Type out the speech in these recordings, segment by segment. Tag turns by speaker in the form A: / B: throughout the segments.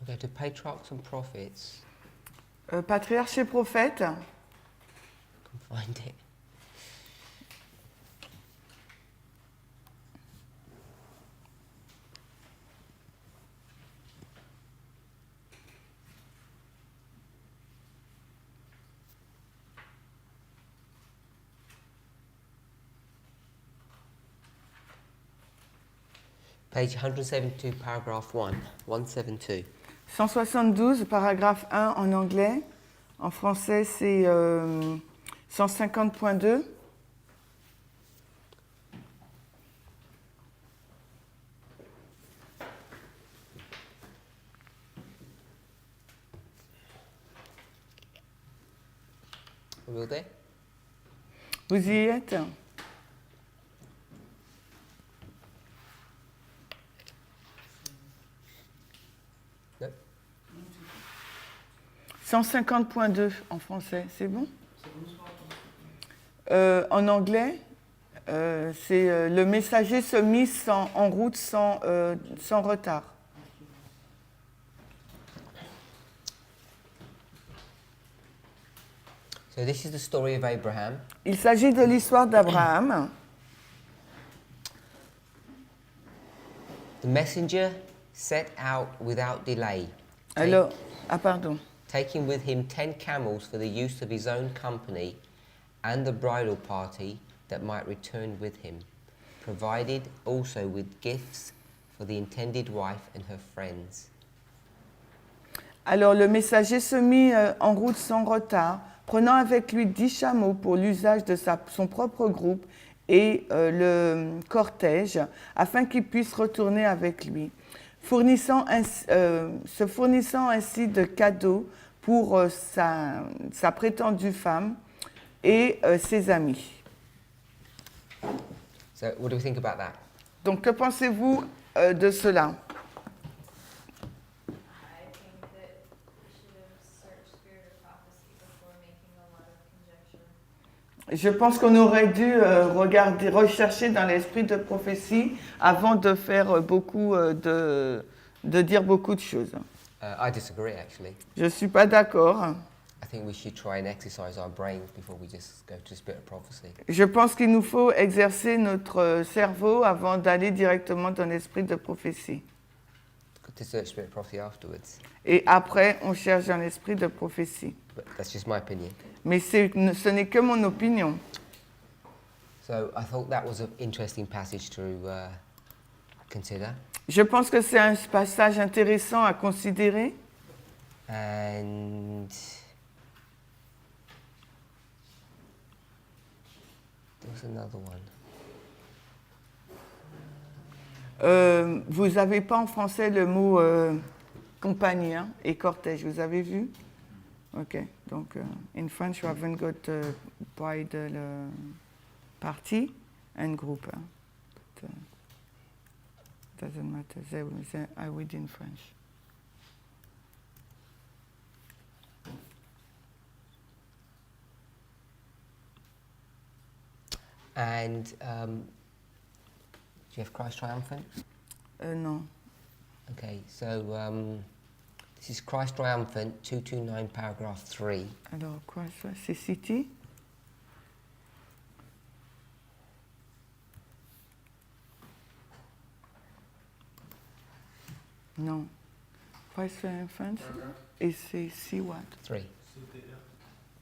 A: go to Patriarchs and Prophets.
B: Patriarche et prophète.
A: I can find it. Page 172, paragraph 1, 172.
B: 172, paragraphe 1 en anglais. En français, c'est 150.2.
A: Are we all there?
B: Vous y êtes?
A: No?
B: 150.2 en français, c'est bon? En anglais, c'est le messager se mit en route sans retard.
A: So this is the story of Abraham.
B: Il s'agit de l'histoire d'Abraham.
A: The messenger set out without delay,
B: Alors, pardon.
A: taking with him 10 camels for the use of his own company and the bridal party that might return with him, provided also with gifts for the intended wife and her friends.
B: Alors, le messager se mit en route sans retard, prenant avec lui 10 chameaux pour l'usage de son propre groupe et le cortège, afin qu'il puisse retourner avec lui, se fournissant ainsi de cadeaux pour sa prétendue femme et ses amis.
A: So what do we think about that?
B: Donc, que pensez-vous de cela?
C: I think that we should have searched Spirit of Prophecy before making a lot of conjecture.
B: Je pense qu'on aurait dû rechercher dans l'esprit de prophétie avant de faire de dire beaucoup de choses.
A: I disagree, actually.
B: Je ne suis pas d'accord.
A: I think we should try and exercise our brains before we just go to the spirit of prophecy.
B: Je pense qu'il nous faut exercer notre cerveau avant d'aller directement dans l'esprit de prophétie.
A: Good to search spirit of prophecy afterwards,
B: Et après, on cherche dans l'esprit de prophétie.
A: but that's just my opinion.
B: Mais ce n'est que mon opinion.
A: So I thought that was an interesting passage to consider.
B: Je pense que c'est un passage intéressant à considérer.
A: And there was another one.
B: Vous n'avez pas en français le mot compagnie et cortège, vous avez vu? Ok, donc in French you haven't got bridal party and group. But, doesn't matter, I read in French.
A: And do you have Christ Triumphant?
B: Non.
A: Okay, so this is Christ Triumphant, 229, paragraph 3.
B: Alors, quoi ça? C'est City? Non. Christ Triumphant, et c'est C what?
A: 3.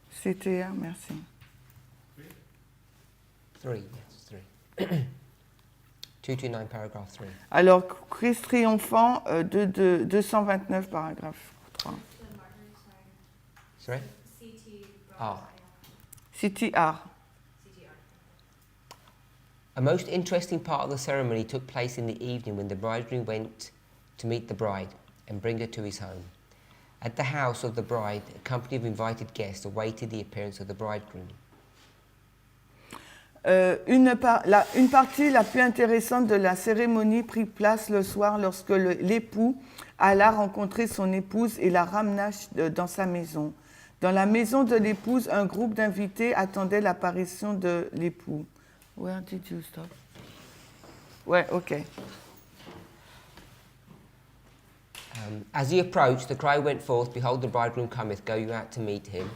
B: CTA, merci.
A: 3, yes, 3. 229, paragraph 3.
B: Alors, Christ triomphant, 229, paragraphe 3.
A: Sorry?
C: CT.
A: Ah.
B: CTR.
C: CTR.
A: A most interesting part of the ceremony took place in the evening when the bridegroom went to meet the bride and bring her to his home. At the house of the bride, a company of invited guests awaited the appearance of the bridegroom.
B: Une partie la plus intéressante de la cérémonie prit place le soir lorsque l'époux alla rencontrer son épouse et la ramena dans sa maison. Dans la maison de l'épouse, un groupe d'invités attendait l'apparition de l'époux. Where did you stop? Ouais, ok.
A: As he approached, the cry went forth, "Behold, the bridegroom cometh, go you out to meet him."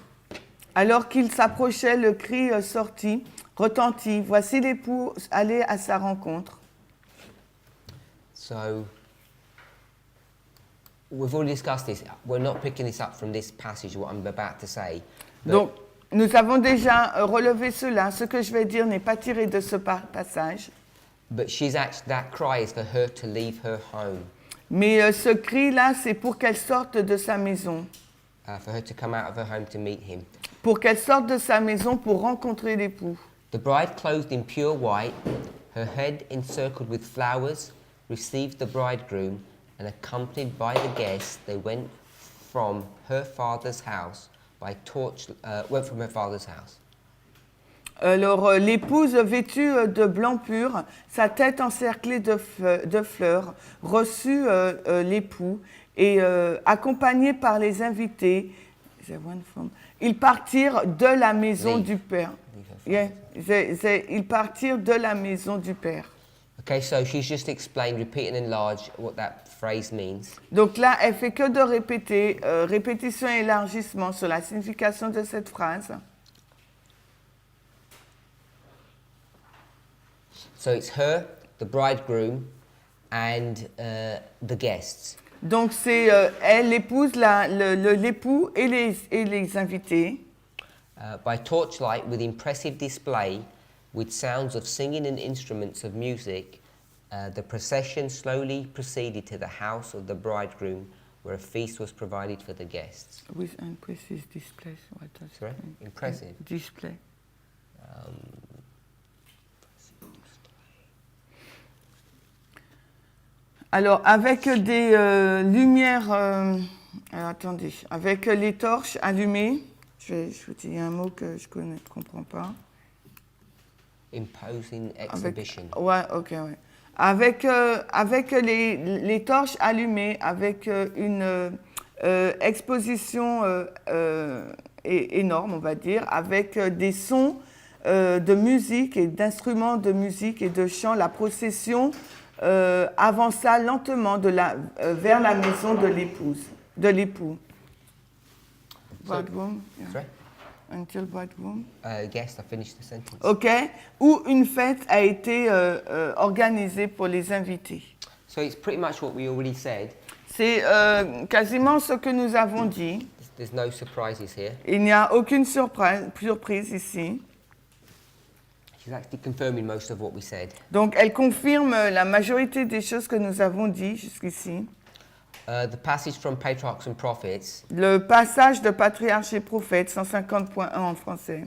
B: Alors qu'il s'approchait, le cri sortit, retentit. Voici l'époux allé à sa rencontre.
A: So, we've already discussed this. We're not picking this up from this passage, what I'm about to say. But
B: Donc, nous avons déjà relevé cela. Ce que je vais dire n'est pas tiré de ce passage.
A: But that cry is for her to leave her home,
B: Mais ce cri-là, c'est pour qu'elle sorte de sa maison.
A: for her to come out of her home to meet him.
B: Pour qu'elle sorte de sa maison pour rencontrer l'époux.
A: The bride, clothed in pure white, her head encircled with flowers, received the bridegroom, and accompanied by the guests, they went from her father's house by went from her father's house.
B: Alors, l'épouse vêtue de blanc pur, sa tête encerclée de fleurs, reçut l'époux et accompagnés par les invités, ils partirent de la maison
A: Leave.
B: du père.
A: Leave her father's
B: Ils partirent de la maison du père.
A: Okay, so she's just explained, repeat and enlarge what that phrase means.
B: Donc là, elle fait que de répéter, répétition et élargissement sur la signification de cette phrase.
A: So it's her, the bridegroom, and the guests.
B: Donc c'est elle, l'épouse, l'époux et les invités.
A: By torchlight, with impressive display, with sounds of singing and instruments of music, the procession slowly proceeded to the house of the bridegroom, where a feast was provided for the guests.
B: With impressive display. What does
A: Sorry?
B: it mean?
A: Impressive.
B: Display. Alors, avec des lumières... alors, attendez. Avec les torches allumées. Je vous dis un mot que je ne comprends pas.
A: Imposing exhibition.
B: Ouais, ok, ouais. Avec les torches allumées, avec une exposition énorme, on va dire, avec des sons de musique et d'instruments de musique et de chant, la procession avança lentement vers la maison de l'époux. Bridegroom, yeah.
A: Sorry?
B: Until bridegroom.
A: Yes, I finished the sentence.
B: OK, où une fête a été organisée pour les invités.
A: So it's pretty much what we already said.
B: C'est quasiment ce que nous avons dit.
A: There's no surprises here.
B: Il n'y a aucune surprise ici.
A: She's actually confirming most of what we said.
B: Donc, elle confirme la majorité des choses que nous avons dit jusqu'ici.
A: The passage from Patriarchs and Prophets,
B: Le passage de Patriarches et Prophètes, 150.1 en français.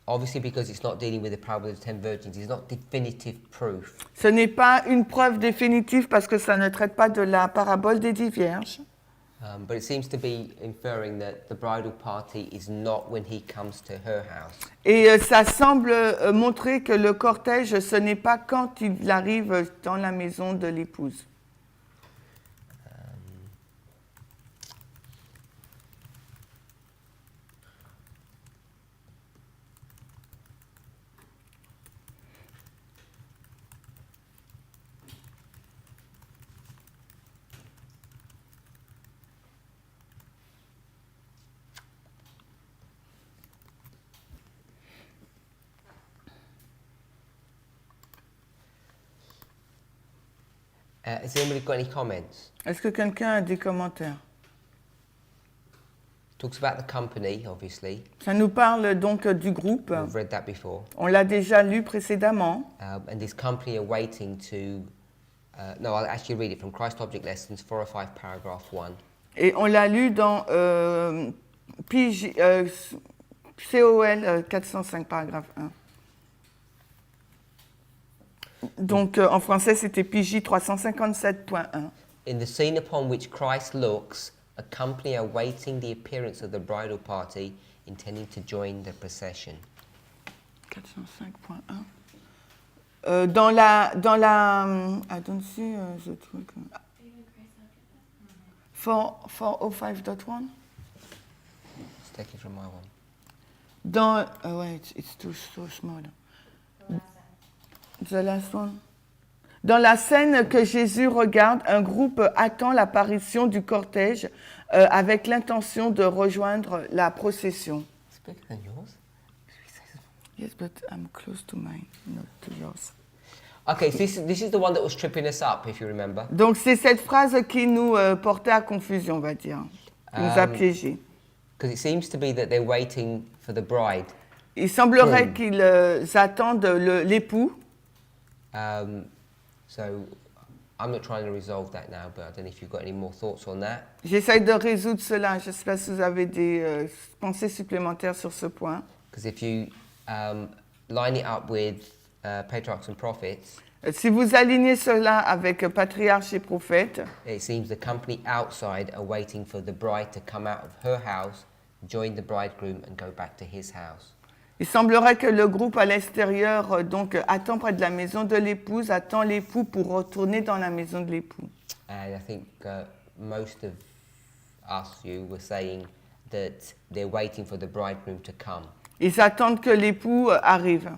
A: obviously because it's not dealing with the parable of the 10 virgins, it's not definitive proof.
B: Ce n'est pas une preuve définitive parce que ça ne traite pas de la parabole des 10 vierges.
A: But it seems to be inferring that the bridal party is not when he comes to her house.
B: Et ça semble montrer que le cortège, ce n'est pas quand il arrive dans la maison de l'épouse.
A: Has anybody got any comments?
B: Est-ce que quelqu'un a des commentaires?
A: Talks about the company, obviously.
B: Ça nous parle donc du groupe.
A: We've read that before.
B: On l'a déjà lu précédemment.
A: And this company are waiting to... no, I'll actually read it from Christ Object Lessons 405, paragraph 1.
B: Et on l'a lu dans COL 405, paragraphe 1. Donc, en français, c'était PJ 357.1.
A: In the scene upon which Christ looks, a company are waiting the appearance of the bridal party, intending to join the procession.
B: 405.1. Dans la I don't see the truc. 405.1.
A: Let's take it from my one.
B: Dans ouais, it's too so small. The last one. Dans la scène que Jésus regarde, un groupe attend l'apparition du cortège avec l'intention de rejoindre la procession.
A: It's bigger than yours.
B: Yes, but I'm close to mine, not to yours.
A: Okay, so this is the one that was tripping us up, if you remember.
B: Donc c'est cette phrase qui nous portait à confusion, on va dire, qui nous a piégés.
A: Because it seems to be that they're waiting for the bride.
B: Il semblerait qu'ils attendent l'époux.
A: So I'm not trying to resolve that now, but I don't know if you've got any more thoughts on that.
B: J'essaye de résoudre cela. Je ne sais pas si vous avez des pensées supplémentaires sur ce point.
A: Because if you line it up with patriarchs and prophets,
B: Si vous alignez cela avec patriarche et prophète,
A: it seems the company outside are waiting for the bride to come out of her house, join the bridegroom, and go back to his house.
B: il semblerait que le groupe à l'extérieur donc attend près de la maison de l'épouse, attend l'époux pour retourner dans la maison de l'époux.
A: And I think most of us, you, were saying that they're waiting for the bridegroom to come.
B: Ils attendent que l'époux arrive.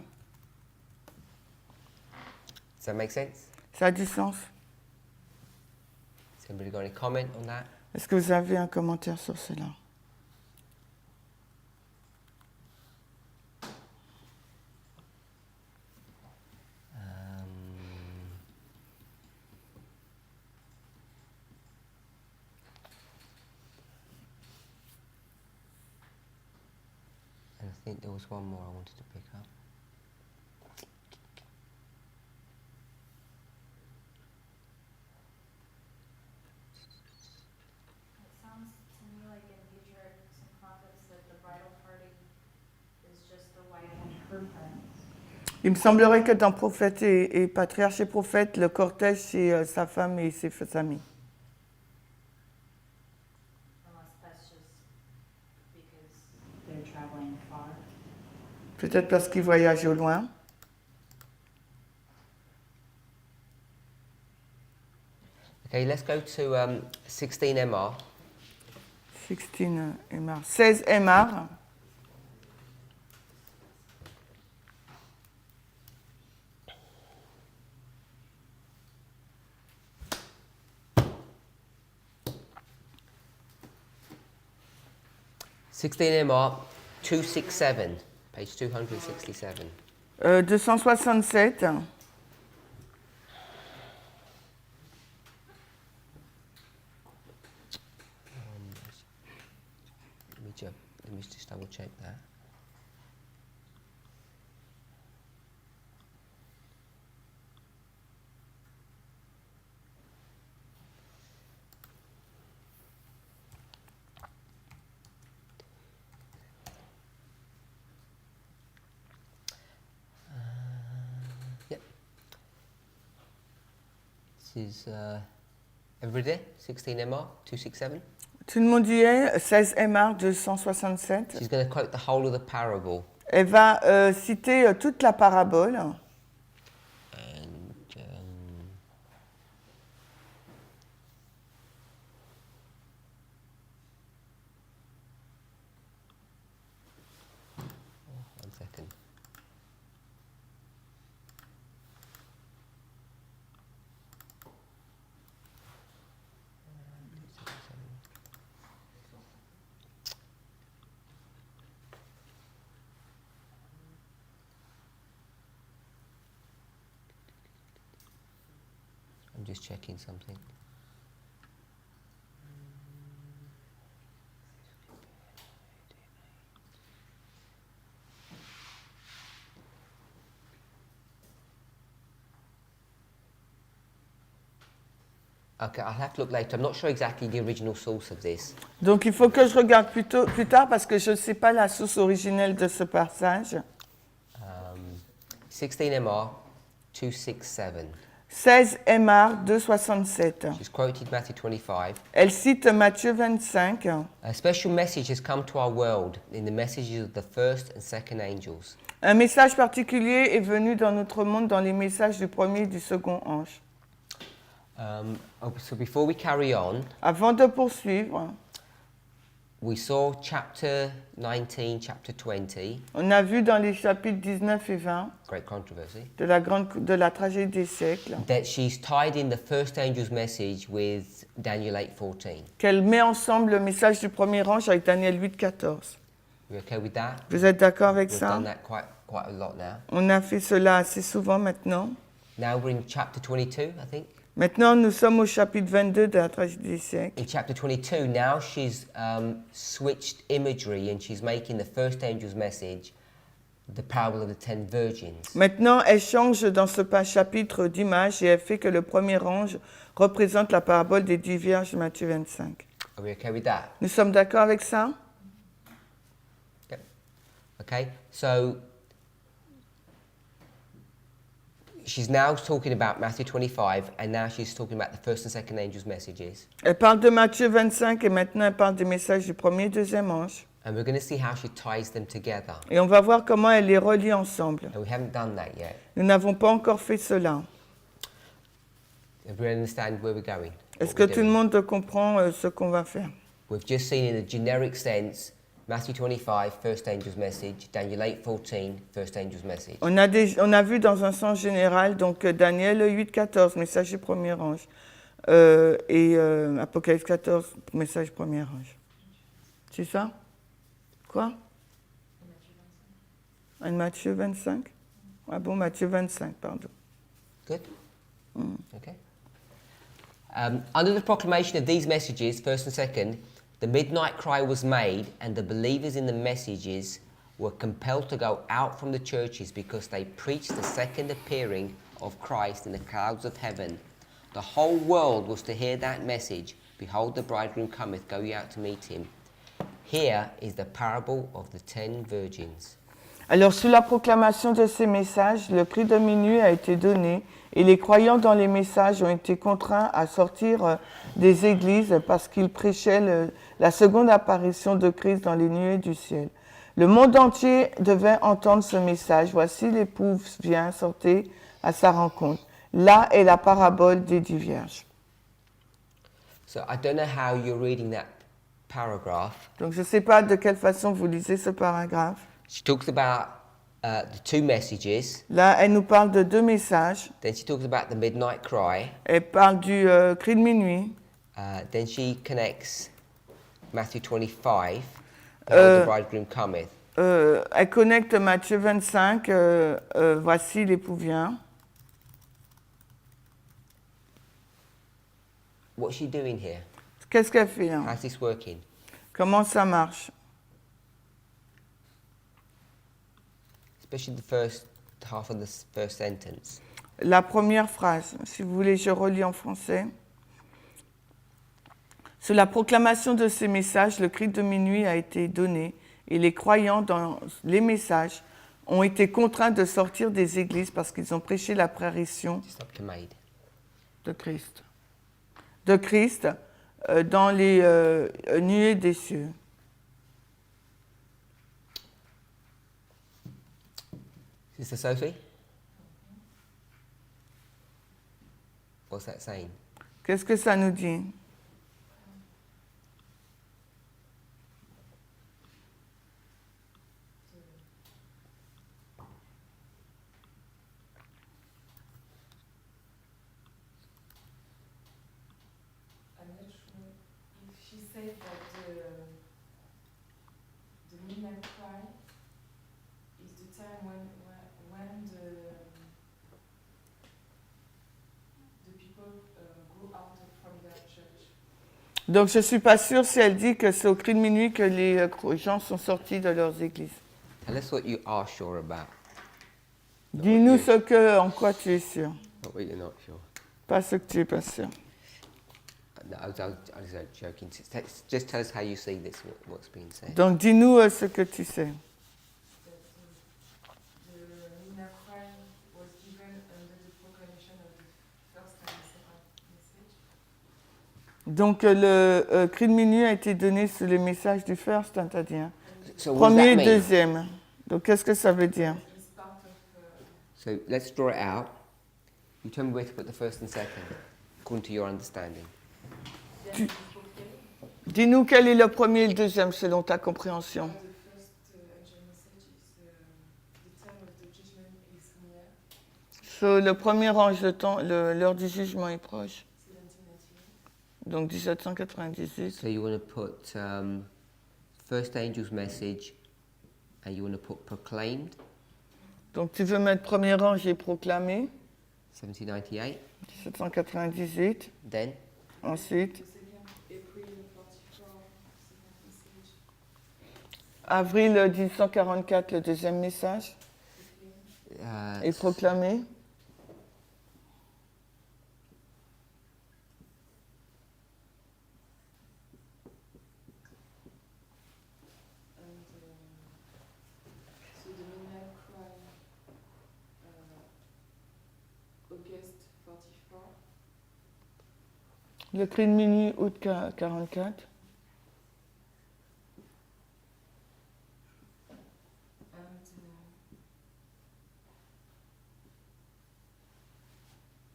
A: Does that make sense?
B: Ça a du sens?
A: Has anybody got any comment on that?
B: Est-ce que vous avez un commentaire sur cela?
A: And I think there was one more I wanted to pick up.
C: It sounds to me like in Patriarchs and Prophets that the bridal party is just the wife and her parents.
B: Il me semblerait que dans Prophète et Patriarche et Prophète, le cortège, c'est sa femme et ses amis.
C: Unless that's just because they're traveling far.
B: Peut-être parce qu'ils voyagent au loin.
A: Okay, let's go to 16 MR.
B: 16 MR. 16 MR.
A: MR 267, page 267.
B: 267.
A: Let me just double check that. Yep. This is every day, 16 MR 267.
B: Tout le monde y est, 16 MR 267.
A: She's going to quote the whole of the parable.
B: Elle va citer toute la parabole.
A: And one second. I'm just checking something. Okay, I'll have to look later. I'm not sure exactly the original source of this.
B: Donc il faut que je regarde plus tard parce que je ne sais pas la source originelle de ce passage.
A: 16 MR 267.
B: 16 MR 267.
A: She's quoted Matthew 25.
B: Elle cite Matthieu 25.
A: A special message has come to our world in the messages of the first and second angels.
B: Un message particulier est venu dans notre monde dans les messages du premier et du second ange.
A: So before we carry on,
B: Avant de poursuivre,
A: we saw chapter 19, chapter 20,
B: On a vu dans les chapitres 19 et 20
A: great controversy,
B: de la tragédie des siècles
A: that she's tied in the first angel's message with Daniel 8:14.
B: qu'elle met ensemble le message du premier ange avec Daniel 8, 14.
A: You okay with that?
B: Vous êtes d'accord avec
A: We've
B: ça?
A: done that quite a lot now.
B: On a fait cela assez souvent maintenant.
A: Now we're in chapter 22, I think.
B: Maintenant, nous sommes au chapitre 22 de la tragédie des siècles.
A: In chapter 22, now she's switched imagery and she's making the first angel's message the parable of the 10 virgins.
B: Maintenant, elle change dans ce chapitre d'image et elle fait que le premier ange représente la parabole des 10 vierges de Matthieu 25.
A: Are we okay with that?
B: Nous sommes d'accord avec ça?
A: Yep. Okay, so she's now talking about Matthew 25 and now she's talking about the first and second angel's messages.
B: Elle parle de Matthieu 25 et maintenant elle parle des messages du premier et deuxième ange.
A: And we're going to see how she ties them together.
B: Et on va voir comment elle les relie ensemble.
A: And we haven't done that yet.
B: Nous n'avons pas encore fait cela.
A: Everyone understand where we're going?
B: Est-ce
A: What
B: que
A: we're
B: tout le
A: doing?
B: monde comprend ce qu'on va faire?
A: We've just seen in a generic sense Matthew 25, first angel's message, Daniel 8:14, first angel's message.
B: On a vu dans un sens général, donc Daniel 8, 14, message du premier ange, et Apocalypse 14, message du premier ange. C'est ça? Quoi? En Matthieu 25? Ah bon, Matthieu 25, pardon.
A: Good? Okay. Under the proclamation of these messages, first and second, the midnight cry was made, and the believers in the messages were compelled to go out from the churches because they preached the second appearing of Christ in the clouds of heaven. The whole world was to hear that message. Behold, the bridegroom cometh, go ye out to meet him. Here is the parable of the 10 virgins.
B: Alors, sous la proclamation de ces messages, le cri de minuit a été donné et les croyants dans les messages ont été contraints à sortir des églises parce qu'ils prêchaient la seconde apparition de Christ dans les nuées du ciel. Le monde entier devait entendre ce message. Voici l'épouse vient, sortez à sa rencontre. Là est la parabole des 10 vierges.
A: So I don't know how you're reading that paragraph.
B: Donc, je ne sais pas de quelle façon vous lisez ce paragraphe.
A: She talks about the 2 messages.
B: Là, elle nous parle de 2 messages.
A: Then she talks about the midnight cry.
B: Elle parle du cri de minuit.
A: Then she connects Matthew 25, Behold, the bridegroom cometh.
B: Elle connecte Matthieu 25, voici l'époux vient.
A: What's she doing here?
B: Qu'est-ce qu'elle fait là?
A: How's this working?
B: Comment ça marche?
A: Especially the first half of the first sentence.
B: La première phrase, si vous voulez, je relis en français. Sous la proclamation de ces messages, le cri de minuit a été donné et les croyants dans les messages ont été contraints de sortir des églises parce qu'ils ont prêché l'apparition
A: Stop to made.
B: de Christ. De Christ dans les nuées des cieux.
A: Sister Sophie? What's that saying?
B: Qu'est-ce que ça nous dit?
D: I'm not sure if she said that the midnight cry is the time when the people go out from their church.
B: Donc je ne suis pas sûre si elle dit que c'est au cri de minuit que les gens sont sortis de leurs églises.
A: Tell us what you are sure about.
B: Dis-nous en quoi tu es sûr,
A: Not what you're not sure.
B: pas ce que tu n'es pas sûr.
A: No, I was joking. Just tell us how you see this, what's being said.
B: Donc dis-nous ce que tu sais.
D: That the midnight cry was given under the proclamation of the first and the second message.
B: Donc le cri de minuit a été donné sous le message du first, hein, t'as dit, hein.
A: So what does
B: Premier
A: that
B: et
A: mean?
B: deuxième. Donc qu'est-ce que ça veut dire?
D: It's part of
A: So let's draw it out. You tell me where to put the first and second, according to your understanding.
B: Dis-nous quel est le premier et le deuxième selon ta compréhension.
D: The first angel message is the time of the judgment is near,
B: So, le premier ange, l'heure du jugement est proche.
D: 1798.
B: Donc 1798.
A: So you want to put first angel's message, and you want to put proclaimed,
B: Donc tu veux mettre premier ange et proclamé,
A: 1798.
B: 1798.
A: Then
B: Ensuite,
D: The second April 44, second message.
B: avril 1844, le deuxième message
A: uh,
B: est proclamé.
D: And so the midnight cry, August 44.
B: Le cri de minuit, août 44.
D: And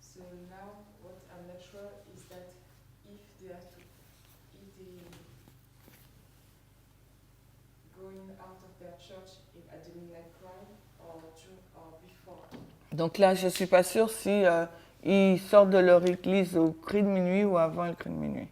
D: so now what I'm not sure is that if they going out of their church at the midnight cry or before.
B: Donc là, je ne suis pas sûre si ils sortent de leur église au cri de minuit ou avant le cri de minuit.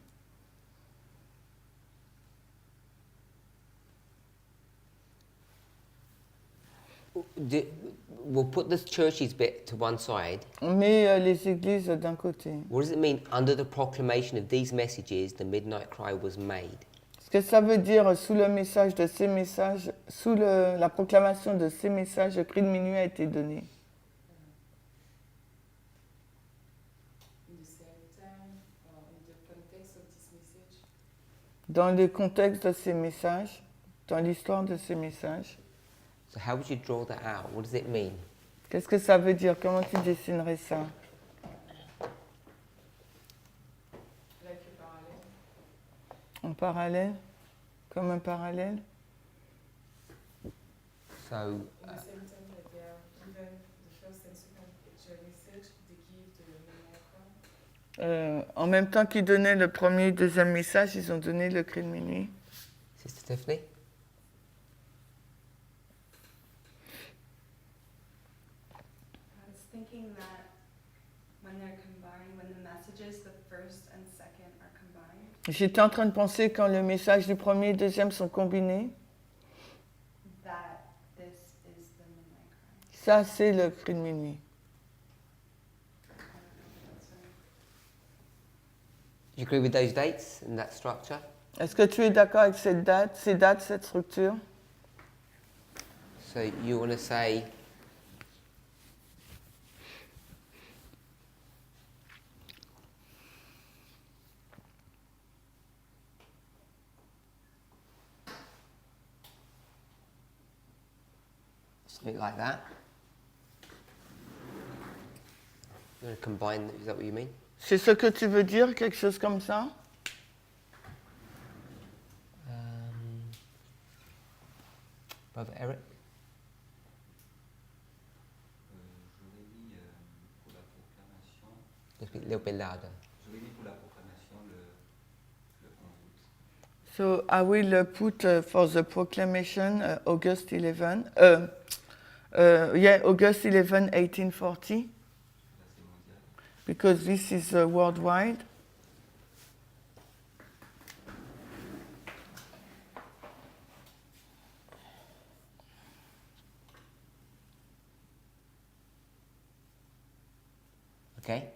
A: we'll put the churches bit to one side.
B: On met les églises d'un côté.
A: What does it mean? Under the proclamation of these messages, the midnight cry was made.
B: Ce que ça veut dire, sous le message de ces messages, sous la proclamation de ces messages, le cri de minuit a été donné.
D: In the same time, in the context of this message,
B: Dans le contexte de ces messages, dans l'histoire de ces messages,
A: So how would you draw that out? What does it mean?
B: qu'est-ce que ça veut dire? Comment tu dessinerais ça?
D: like a parallel.
B: En parallèle? Comme un parallèle?
A: So
D: At the same time that they are given the first and second angel message, they give the midnight cry.
B: En même temps qu'ils donnaient le premier et le deuxième message, ils ont donné le cri de minuit.
A: Sister Tiffany?
C: I was thinking that when they're combined, when the messages, the first and second are combined,
B: J'étais en train de penser quand le message du premier et du deuxième sont combinés,
C: that this is the midnight cry.
B: ça c'est le cri de minuit.
C: I don't know if that's right.
A: Do you agree with those dates and that structure?
B: Est-ce que tu es d'accord avec cette date, ces dates, cette structure?
A: So you want to say something like that. You want to combine, is that what you mean?
B: C'est ce que tu veux dire, quelque chose comme ça?
A: Brother Eric?
E: J'aurais mis pour la proclamation,
A: Just a little bit louder.
E: j'aurais mis pour la proclamation le 11 août.
B: So I will put for the proclamation August 11. August 11, 1840,
E: Là, c'est mondial.
B: because this is worldwide.
A: Okay?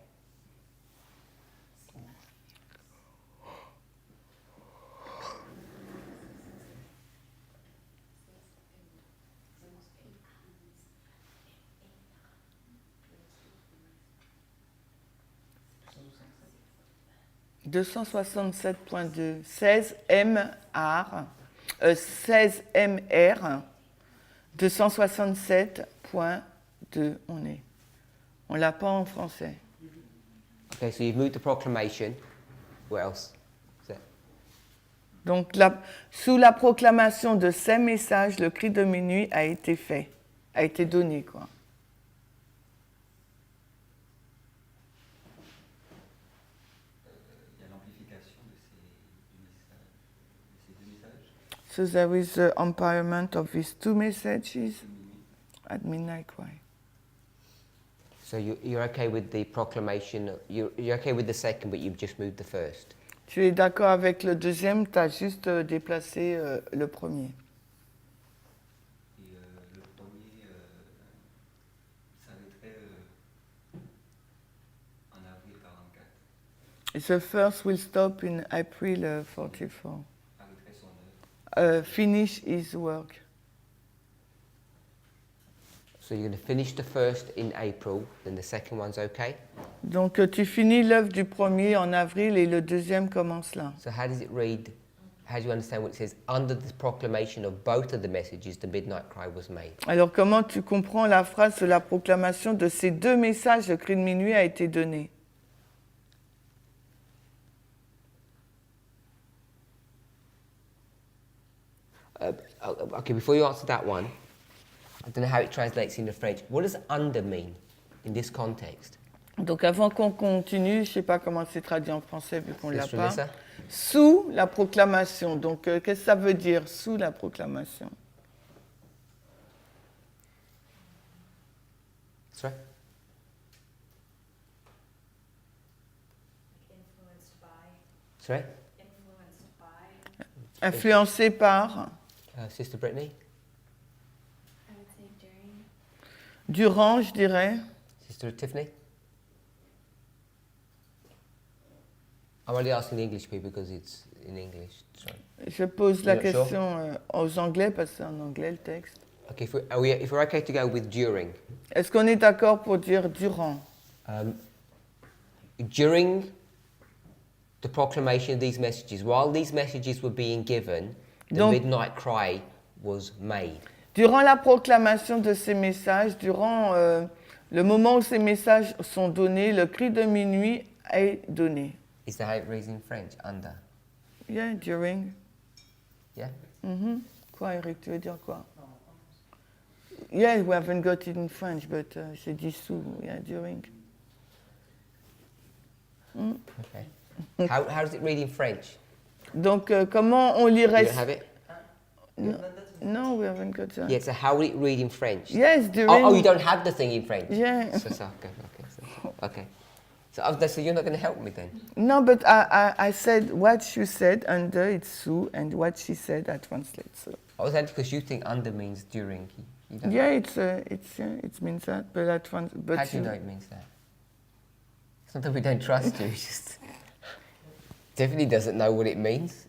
B: « 267.2, 16 MR, 16 MR, 267.2, on l'a pas en français.
A: Okay, so you've moved the proclamation. What else? Is it?
B: Donc, sous la proclamation de ces messages, le cri de minuit a été fait, a été donné, quoi.
E: Il y a l'amplification de ces du message.
B: So there is the empowerment of these two messages at midnight cry.
A: So you're okay with the proclamation, you're okay with the second, but you've just moved the first.
B: Tu es d'accord avec le deuxième, tu as juste déplacé le premier.
E: Et le premier s'arrêterait en avril 44.
B: The first will stop in April 44.
E: Arrêterait son œuvre.
B: Finish his work.
A: So you're going to finish the first in April, then the second one's okay.
B: Donc tu finis l'œuvre du premier en avril et le deuxième commence là.
A: So how does it read? How do you understand what it says? Under the proclamation of both of the messages, the midnight cry was made.
B: Alors comment tu comprends la phrase de la proclamation de ces deux messages, le cri de minuit a été donné?
A: Okay, before you answer that one, I don't know how it translates into French. What does under mean in this context?
B: Donc avant qu'on continue, je ne sais pas comment c'est traduit en français vu qu'on ne l'a
A: Sister
B: pas.
A: Melissa?
B: Sous la proclamation. Donc qu'est-ce que ça veut dire, sous la proclamation?
A: Sorry?
C: Influenced by,
A: Sorry?
C: influenced by.
B: Influencé par,
A: Sister Brittany?
C: I would say during.
B: durant, je dirais.
A: Sister Tiffany? I'm only asking the English people because it's in English. Sorry.
B: Je pose la
A: You're not
B: question aux Anglais parce que c'est en anglais le texte.
A: Okay, if we're okay to go with during.
B: Est-ce qu'on est d'accord pour dire durant?
A: During the proclamation of these messages, while these messages were being given, the
B: Donc-
A: midnight cry was made.
B: Durant la proclamation de ces messages, durant le moment où ces messages sont donnés, le cri de minuit est donné.
A: Is that how it reads in French? Under.
B: Yeah, during.
A: Yeah?
B: Mhm. Quoi, Eric, tu veux dire quoi? Yeah, we haven't got it in French, but j'ai dit sous, yeah, during.
A: Okay. How does it read in French?
B: Donc, comment on
A: You
B: lirait...
A: don't have it?
B: No, we haven't got that.
A: Yeah, so how would it read in French?
B: Yes, during...
A: Oh, you don't have the thing in French?
B: Yeah.
A: Okay. So you're not going to help me then?
B: No, but I said what you said under, it's sous, and what she said, I translate. So.
A: I was actually because you think under means during. You don't.
B: Yeah, it means that, but but
A: How do you know it means that? It's not that we don't trust you, it's just... Tiffany doesn't know what it means.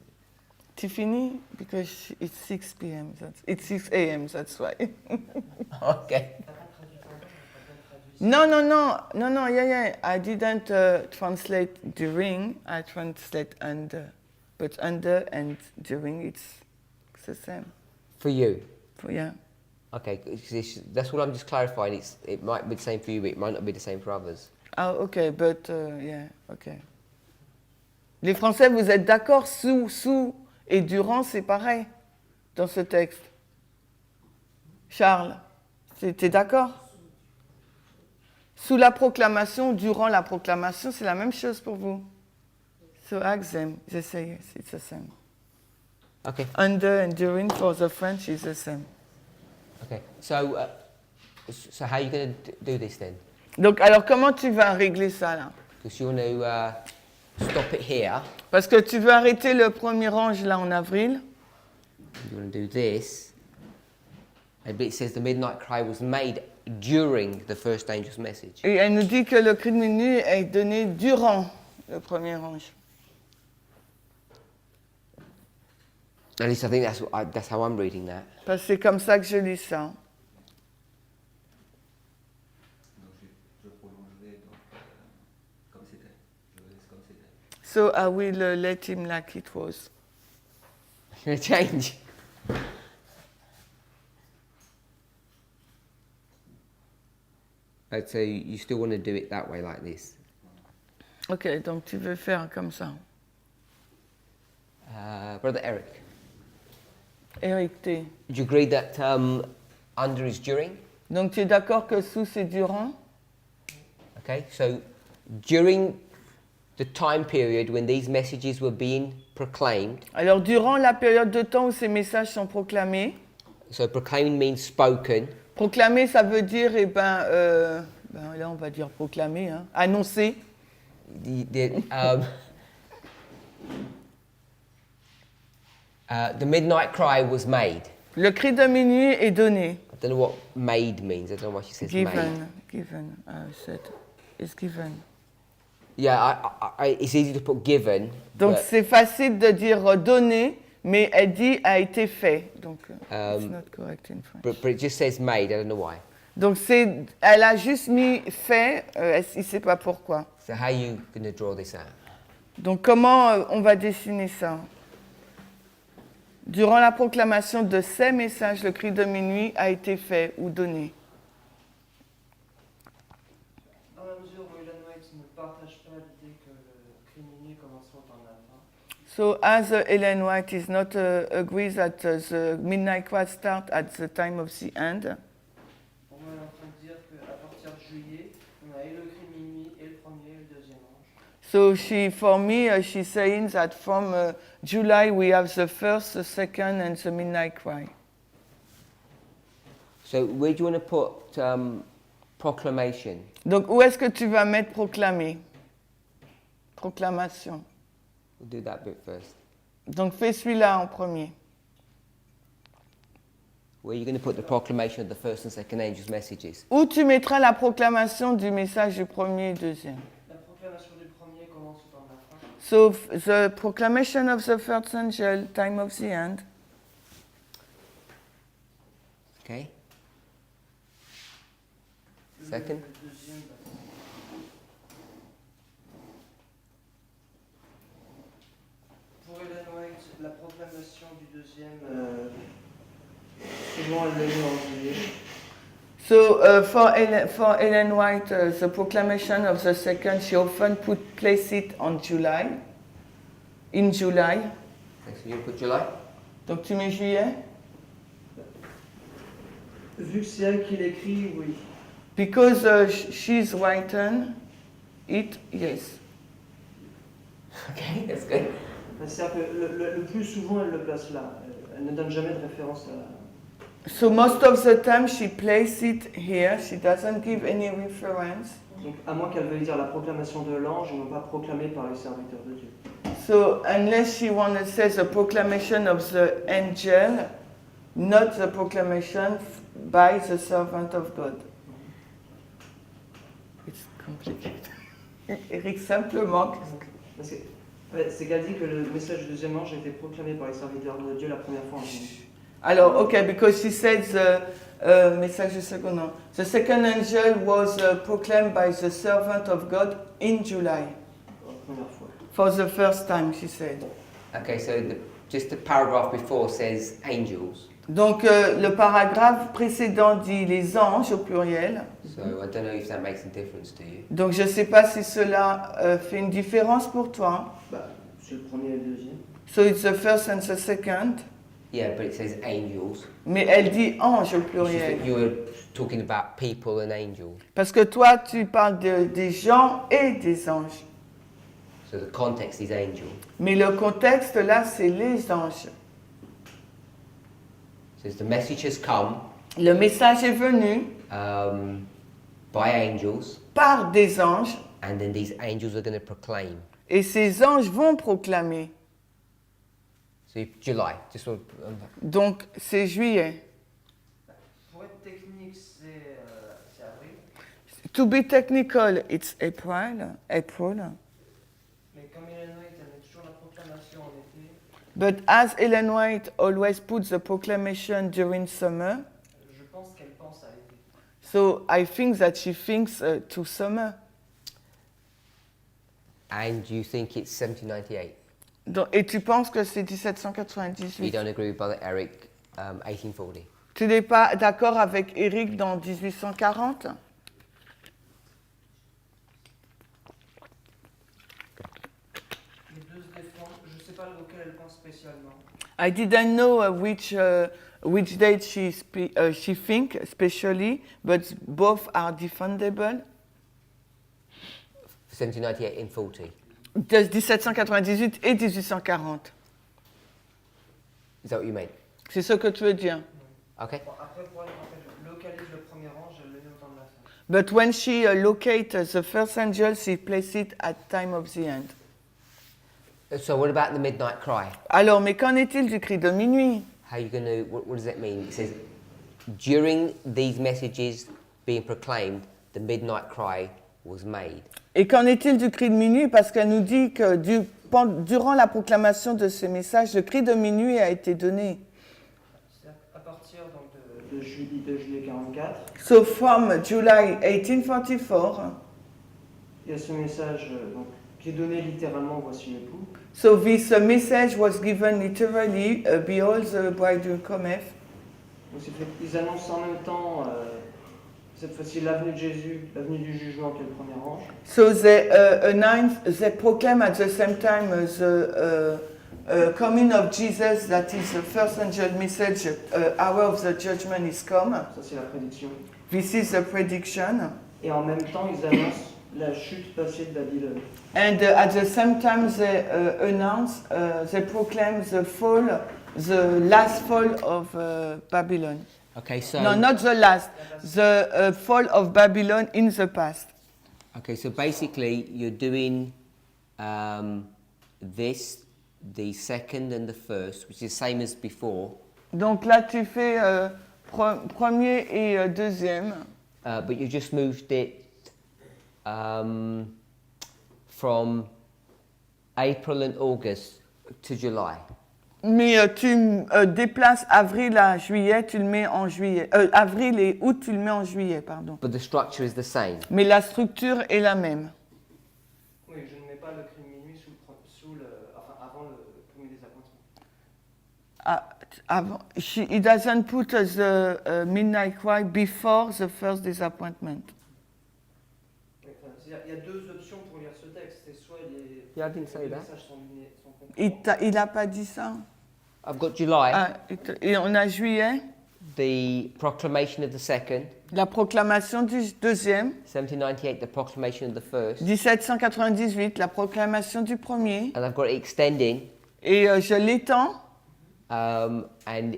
B: Tiffany, because it's 6 p.m. It's 6 a.m. That's why.
A: Okay.
B: No. Yeah. I didn't translate during. I translate under, but under and during it's the same.
A: For you?
B: Yeah.
A: Okay, 'cause that's what I'm just clarifying. It might be the same for you, but it might not be the same for others.
B: Ah, ok, but yeah, ok. Les Français, vous êtes d'accord, sous et durant, c'est pareil dans ce texte. Charles, t'es d'accord? Sous la proclamation, durant la proclamation, c'est la même chose pour vous. So ask them, they say yes, it's the same.
A: Okay.
B: Under and during for the French is the same.
A: Okay. So how are you going to do this then?
B: Donc, alors comment tu vas régler ça là?
A: Because you want to stop it here.
B: Parce que tu veux arrêter le premier ange là en avril.
A: You want to do this. And it says the midnight cry was made during the first angel's message.
B: Et elle nous dit que le cri de minuit est donné durant le premier ange.
A: At least I think that's how I'm reading that.
B: Parce que c'est comme ça que je lis ça.
E: Donc je prolongerai comme c'était. Je laisse comme c'était.
B: So I will let him like it was.
A: You're going to change. So you still want to do it that way, like this.
B: Ok, donc tu veux faire comme ça.
A: Brother Eric,
B: Eric T.
A: do you agree that under is during?
B: Donc tu es d'accord que sous c'est durant?
A: Okay, so during the time period when these messages were being proclaimed.
B: Alors, durant la période de temps où ces messages sont proclamés,
A: So proclaiming means spoken.
B: proclamer, ça veut dire, là, on va dire proclamer, hein, annoncer.
A: The midnight cry was made.
B: Le cri de minuit est donné.
A: I don't know what made means. I don't know why she says made.
B: Given, it's given.
A: Yeah, it's easy to put given.
B: Donc,
A: but,
B: c'est facile de dire donné, mais elle dit a été fait. Donc, it's not correct in French.
A: but it just says made. I don't know why.
B: Donc, elle a juste mis fait, il ne sait pas pourquoi.
A: So how are you going to draw this out?
B: Donc, comment on va dessiner ça? Durant la proclamation de ces messages, le cri de minuit a été fait ou donné.
F: Dans la mesure où Ellen White ne partage pas l'idée que le cri minuit commencera par la fin,
B: So, as Ellen White is not agrees that the midnight cry start at the time of the end,
F: pour moi, elle est en train de dire qu'à partir de juillet, on a et le cri minuit, et le premier, et le deuxième ange.
B: so for me, she's saying that from July we have the first, the second, and the midnight cry.
A: So where do you want to put proclamation?
B: Donc, où est-ce que tu vas mettre proclamer? Proclamation.
A: We'll do that bit first.
B: Donc, fais celui-là en premier.
A: Where are you going to put the proclamation of the first and second angels' messages?
B: Où tu mettras la proclamation du message du premier et deuxième.
F: La proclamation du premier commence par la fin.
B: So, the proclamation of the first angel, time of the end.
A: Okay. Second.
F: Le deuxième, pour Ellen White, la proclamation du deuxième, souvent elle le met en juillet.
B: So, for Ellen White, the proclamation of the second, she often place it on July. In July.
A: Next, you put July.
B: Donc, tu mets juillet?
F: Vu que c'est elle qui l'écrit, oui.
B: Because she's written it, yes.
A: Okay, that's good.
F: C'est-à-dire que le plus souvent, elle le place là. Elle ne donne jamais de référence à...
B: So most of the time she places it here. She doesn't give any reference.
F: Donc, à moins qu'elle veuille dire la proclamation de l'ange et non pas proclamée par les serviteurs de Dieu.
B: So unless she wants to say the proclamation of the angel, not the proclamation by the servant of God. It's complicated. Eric, simplement.
F: Parce que, c'est qu'elle dit que le message du deuxième ange a été proclamé par les serviteurs de Dieu la première fois en juillet.
B: Alors, okay, because she said the message du second ange. The second angel was proclaimed by the servant of God in July.
F: La première fois.
B: For the first time, she said.
A: Okay, so just the paragraph before says angels.
B: Donc, le paragraphe précédent dit les anges au pluriel.
A: So I don't know if that makes a difference to you.
B: Donc, je ne sais pas si cela fait une différence pour toi.
F: Bah, c'est le premier et le deuxième.
B: So, it's the first and the second.
A: Yeah, but it says angels.
B: Mais elle dit ange au
A: It's just
B: pluriel.
A: that you were talking about people and angels.
B: Parce que toi, tu parles des gens et des anges.
A: So the context is angel.
B: Mais le contexte, là, c'est les anges.
A: So the message has come
B: Le message est venu
A: by angels,
B: par des anges.
A: and then these angels are going to proclaim.
B: Et ces anges vont proclamer.
A: So July, just sort
B: Donc, c'est juillet.
F: Pour être technique, c'est avril.
B: To be technical, it's April.
F: Mais comme Ellen White, elle met toujours la proclamation en été,
B: But as Ellen White always puts the proclamation during summer,
F: je pense qu'elle pense à l'été.
B: so I think that she thinks to summer.
A: and you think it's 1798.
B: Donc, et tu penses que c'est
A: You
B: 1798.
A: don't agree with Brother Eric, 1840.
B: Tu n'es pas d'accord avec Eric dans 1840?
F: Les deux se défendent, je ne sais pas auquel elle pense spécialement.
B: I didn't know which date she think especially, but both are defendable.
A: 1798 and 40.
B: De 1798 et 1840.
A: Is that what you mean?
B: C'est ce que tu veux dire.
A: Okay.
F: Bon, après, pour elle, en fait, je localise le premier ange, je le mets au temps de la fin.
B: But when she locates the first angel, she places it at time of the end.
A: So what about the midnight cry?
B: Alors, mais qu'en est-il du cri de minuit?
A: How are you going to, what does that mean? It says, during these messages being proclaimed, the midnight cry was made.
B: Et qu'en est-il du cri de minuit? Parce qu'elle nous dit que durant la proclamation de ces messages, le cri de minuit a été donné.
F: C'est à partir donc, de juillet 44,
B: So from July 1844,
F: il y a ce message donc, qui est donné littéralement, voici l'époux.
B: so this message was given literally, behold the bridegroom cometh.
F: Donc, ils annoncent en même temps, cette fois-ci, l'avenue de Jésus, l'avenue du jugement qui est le premier ange.
B: So they announce, they proclaim at the same time the coming of Jesus, that is the first angel message, hour of the judgment is come.
F: Ça, c'est la prédiction.
B: This is the prediction.
F: Et en même temps, ils annoncent la chute passée de Babylone.
B: And at the same time they announce, they proclaim the fall, the last fall of Babylon.
A: Okay, so
B: No, not the last, the fall of Babylon in the past.
A: okay, so basically you're doing this, the second and the first, which is the same as before,
B: Donc là tu fais premier et deuxième.
A: but you just moved it from April and August to July.
B: Mais tu déplaces avril à juillet, tu le mets en juillet. Avril et août, tu le mets en juillet, pardon.
A: But the structure is the same.
B: Mais la structure est la même.
F: Oui, je ne mets pas le cri de minuit avant le premier des appointements.
B: It doesn't put the midnight cry before the first disappointment.
F: Oui, enfin, il y a deux options pour lire ce texte. C'est soit les
A: say that.
F: messages sont concordants.
B: Il n'a pas dit ça.
A: I've got July,
B: Et on a juillet,
A: the proclamation of the second,
B: la proclamation du deuxième,
A: 1798, the proclamation of the first,
B: 1798, la proclamation du premier.
A: and I've got it extending,
B: Et je l'étends.
A: and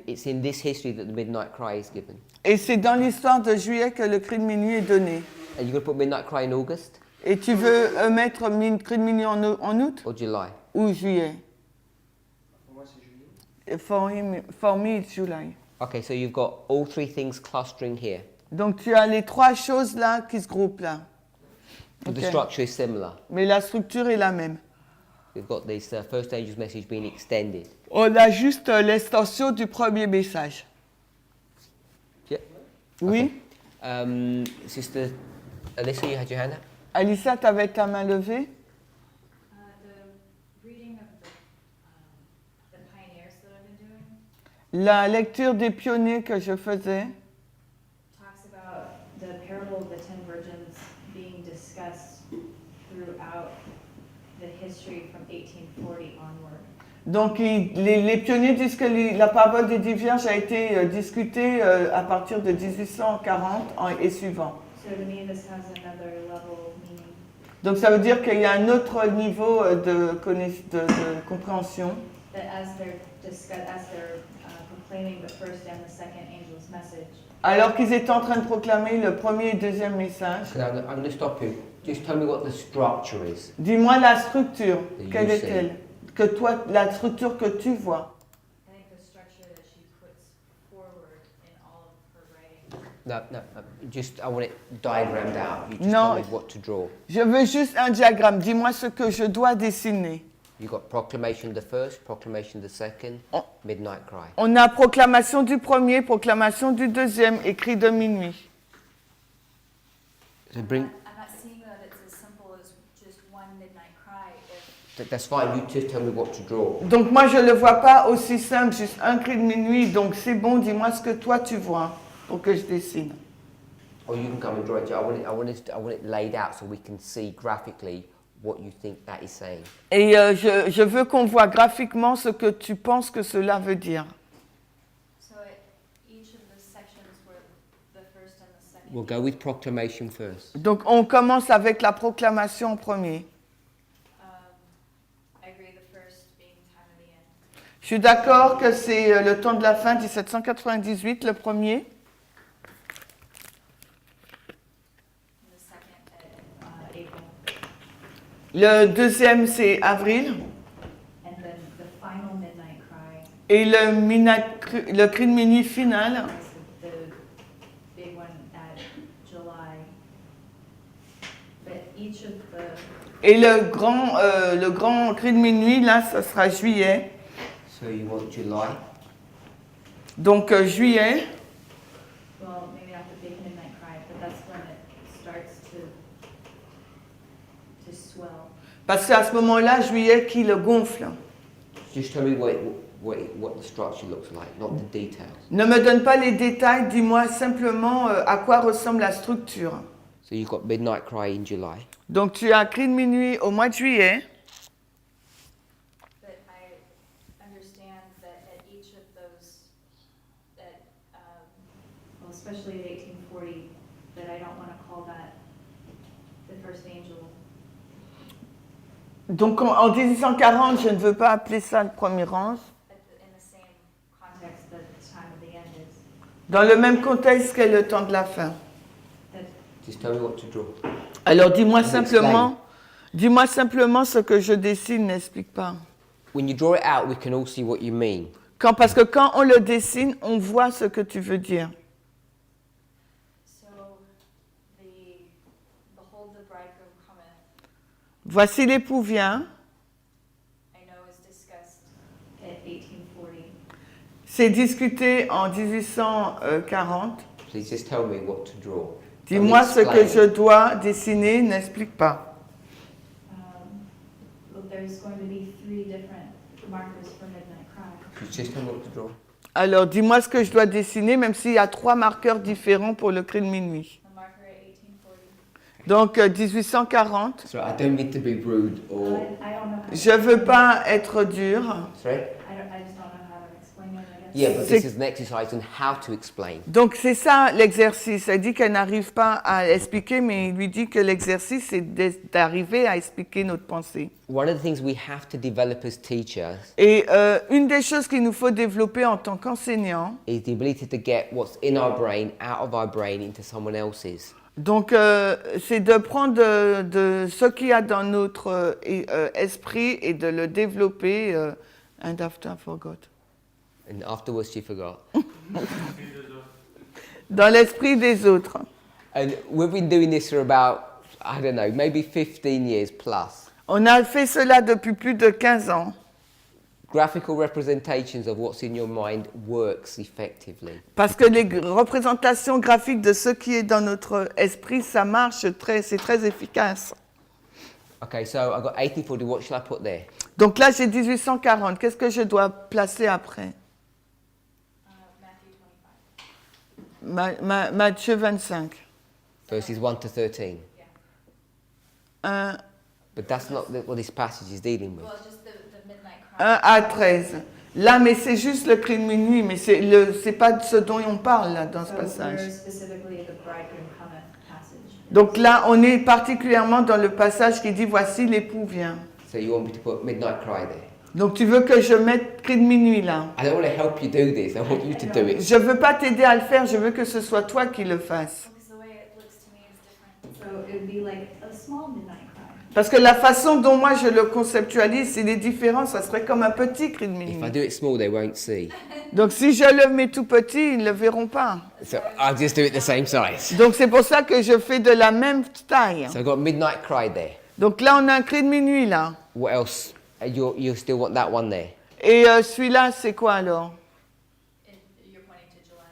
A: it's in this history that the midnight cry is given.
B: Et c'est dans l'histoire de juillet que le cri de minuit est donné.
A: And you're going to put midnight cry in August
B: Et tu veux mettre cri de minuit en août
A: or July?
B: ou juillet?
F: Pour moi, c'est juillet.
B: For me, it's July.
A: Okay, so you've got all three things clustering here,
B: Donc tu as les trois choses là qui se groupent là.
A: but the
B: Okay.
A: structure is similar.
B: Mais la structure est la même.
A: We've got this first angel's message being extended.
B: On a juste l'extension du premier message.
A: Yeah.
B: Oui?
A: Sister Alyssa, you had your hand up?
B: Alissa, tu avais ta main levée?
C: The reading of the pioneers that I've been doing
B: La lecture des pionniers que je faisais
C: talks about the parable of the 10 virgins being discussed throughout the history from 1840 onward.
B: Donc, les pionniers disent que la parabole des 10 vierges a été discutée à partir de 1840 et suivant.
C: So to me, this has another level of meaning.
B: Donc, ça veut dire qu'il y a un autre niveau de compréhension.
C: That as they're proclaiming the first and the second angel's message,
B: Alors qu'ils étaient en train de proclamer le premier et deuxième message.
A: Okay, I'm going to stop you. Just tell me what the structure is.
B: Dis-moi la structure.
A: The
B: Quelle
A: usage.
B: est-elle? Que toi, la structure que tu vois.
C: I think the structure that she puts forward in all of her writing.
A: No, just I want it diagrammed out. You just
B: No.
A: tell me what to draw.
B: Je veux juste un diagramme. Dis-moi ce que je dois dessiner.
A: You got proclamation of the first, proclamation of the second,
B: Oh.
A: midnight cry.
B: On a proclamation du premier, proclamation du deuxième, écrit de minuit.
A: So bring.
C: I'm not seeing that it's as simple as just one midnight cry. If
A: That's fine. You just tell me what to draw.
B: Donc moi je ne le vois pas aussi simple, juste un cri de minuit. Donc c'est bon, dis-moi ce que toi tu vois pour que je dessine.
A: Or you can come and draw it. I want it laid out so we can see graphically what you think that is saying.
B: Et je veux qu'on voit graphiquement ce que tu penses que cela veut dire.
C: so, each of the sections were the first and the second.
A: We'll go with proclamation first.
B: Donc on commence avec la proclamation en premier.
C: Um,
B: Je suis d'accord que c'est le temps de la fin, 1798, le premier.
C: The second at April.
B: Le deuxième, c'est avril.
C: And then the final midnight cry
B: Et le cri de minuit final,
C: is the big one at July. But each of the,
B: et le grand cri de minuit, là, ça sera juillet.
A: So you want July?
B: Donc juillet,
C: well, maybe not the big midnight cry, but that's when it starts to swell.
B: parce qu'à ce moment-là, juillet qui le gonfle.
A: Just tell me what the structure looks like, not the details.
B: Ne me donne pas les détails, dis-moi simplement à quoi ressemble la structure.
A: So you've got midnight cry in July.
B: Donc tu as cri de minuit au mois de juillet.
C: But I understand that at each of those, that, well, especially at 1840, that I don't want to call that the first angel.
B: Donc en 1840, je ne veux pas appeler ça le premier ange.
C: In the same context that the time of the end is.
B: Dans le même contexte qu'est le temps de la fin.
C: That
A: Just tell me what to draw.
B: Alors dis-moi
A: Explain.
B: simplement ce que je dessine n'explique pas.
A: When you draw it out, we can all see what you mean.
B: Parce que quand on le dessine, on voit ce que tu veux dire.
C: so behold the bridegroom cometh,
B: Voici l'époux vient.
C: I know is discussed at 1840.
B: C'est discuté en 1840.
A: Please just tell me what to draw.
B: Dis-moi ce que je dois dessiner, n'explique pas.
C: Well, there's going to be 3 different markers for midnight cry.
A: Just tell me what to draw.
B: Alors dis-moi ce que je dois dessiner, même s'il y a 3 marqueurs différents pour le cri de minuit.
C: The marker at 1840.
B: Donc 1840.
A: Sorry, I don't mean to be rude or.
C: I don't know how to,
B: Je veux pas être dur.
A: Sorry?
C: I just don't know how to explain it, I guess.
A: Yeah, but
B: C'est-
A: this is an exercise on how to explain.
B: Donc c'est ça l'exercice. Elle dit qu'elle n'arrive pas à expliquer, mais il lui dit que l'exercice c'est d'arriver à expliquer notre pensée.
A: One of the things we have to develop as teachers
B: Et une des choses qu'il nous faut développer en tant qu'enseignants,
A: is the ability to get what's in our brain out of our brain into someone else's.
B: donc c'est de prendre de ce qu'il y a dans notre esprit et de le développer. And after I forgot.
A: And afterwards, she forgot.
B: Dans l'esprit des autres.
A: And we've been doing this for about, I don't know, maybe 15 years plus.
B: On a fait cela depuis plus de 15 ans.
A: Graphical representations of what's in your mind works effectively.
B: Parce que les représentations graphiques de ce qui est dans notre esprit, ça marche, c'est très efficace.
A: Okay, so I've got 1840. What shall I put there?
B: Donc là, j'ai 1840. Qu'est-ce que je dois placer après?
C: Matthew 25.
B: Matthieu 25.
A: Verses 1 to 13.
B: Un-
A: But that's not what this passage is dealing with.
C: Well, just the midnight cry.
B: 1 à 13. Là, mais c'est juste le cri de minuit, mais c'est pas de ce dont on parle là, dans ce
C: So
B: passage.
C: we're specifically at the bridegroom cometh passage.
B: Donc là, on est particulièrement dans le passage qui dit « Voici l'époux vient
A: So you want me to put midnight cry there? ».
B: Donc tu veux que je mette cri de minuit là.
A: I don't want to help you do this. I want you to do it.
B: Je veux pas t'aider à le faire, je veux que ce soit toi qui le fasses.
C: Because the way it looks to me is different. So it would be like a small midnight cry.
B: Parce que la façon dont moi je le conceptualise, il est différent, ça serait comme un petit cri de
A: If I
B: minuit.
A: do it small, they won't see.
B: Donc si je le mets tout petit, ils ne le verront pas.
A: So I'll just do it the same size.
B: Donc c'est pour ça que je fais de la même taille.
A: So I've got midnight cry there.
B: Donc là on a un cri de minuit là.
A: What else? You still want that one there?
B: Et celui-là c'est quoi alors?
C: You're pointing to July.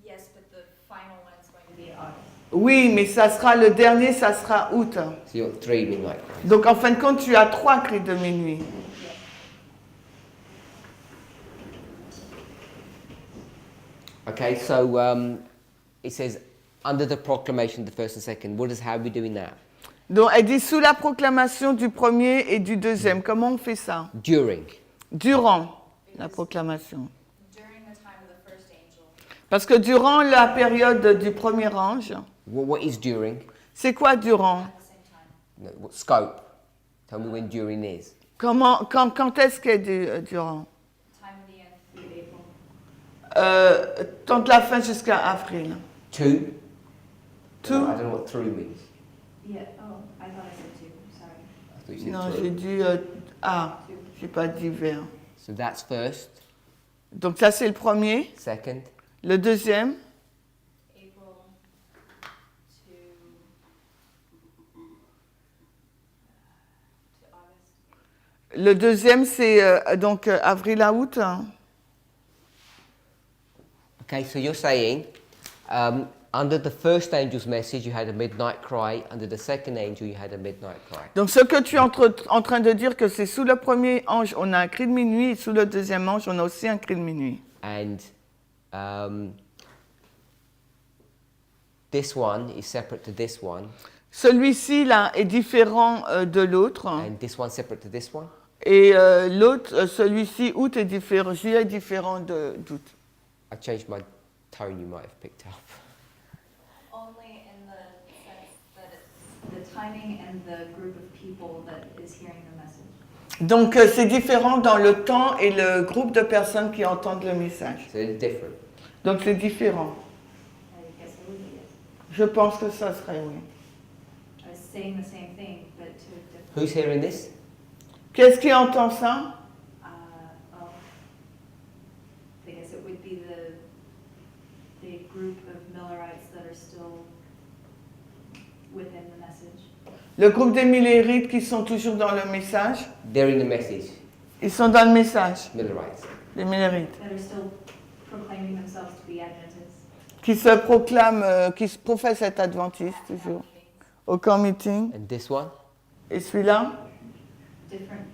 C: Yes, but the final one is going to be August.
B: Oui, mais ça sera le dernier, ça sera août.
A: So you want 3 midnight cries.
B: Donc en fin de compte tu as 3 cris de minuit.
A: Okay, so it says under the proclamation of the first and second. How are we doing that?
B: Donc elle dit sous la proclamation du premier et du deuxième. Comment on fait ça?
A: During.
B: Durant la proclamation.
C: During the time of the first angel.
B: Parce que durant la période du premier ange,
A: What is during?
B: c'est quoi durant?
C: At the same time.
A: No, what scope? Tell me when during is.
B: Quand est-ce qu'elle est durant?
C: Time of the end through April.
B: Tant de la fin jusqu'à avril.
A: 2.
B: Two?
A: I don't know what 3 means.
C: Yeah, oh, I thought I said 2, sorry.
A: I thought you said
B: Non,
A: 3.
B: j'ai dit j'ai pas dit vers.
A: So that's first.
B: Donc ça c'est le premier.
A: Second.
B: Le deuxième,
C: April to August.
B: le deuxième c'est donc avril à août. Hein.
A: Okay, so you're saying under the first angel's message you had a midnight cry, under the second angel you had a midnight cry.
B: Donc ce que tu es en train de dire que c'est sous le premier ange on a un cri de minuit et sous le deuxième ange on a aussi un cri de minuit.
A: And this one is separate to this one,
B: Celui-ci là est différent de l'autre
A: and this one separate to this one.
B: et l'autre, celui-ci août est différent, juillet est différent d'août.
A: I changed my tone, you might have picked up.
C: Only in the sense that it's the timing and the group of people that is hearing the message.
B: Donc c'est différent dans le temps et le groupe de personnes qui entendent le message.
A: So it's different.
B: Donc c'est différent.
C: I guess it would be yes.
B: Je pense que ça serait oui.
C: I was saying the same thing, but to a different.
A: Who's hearing this?
B: Qu'est-ce qui entend ça?
C: Well, I guess it would be the group of Millerites that are still within the message.
B: Le groupe des Millérites qui sont toujours dans le message.
A: They're in the message,
B: Ils sont dans le message,
A: Millerites.
B: les Millérites.
C: That are still proclaiming themselves to be Adventists.
B: Qui se proclament, qui se professent être adventistes toujours. Au camp meeting.
A: And this one?
B: Et celui-là?
C: Different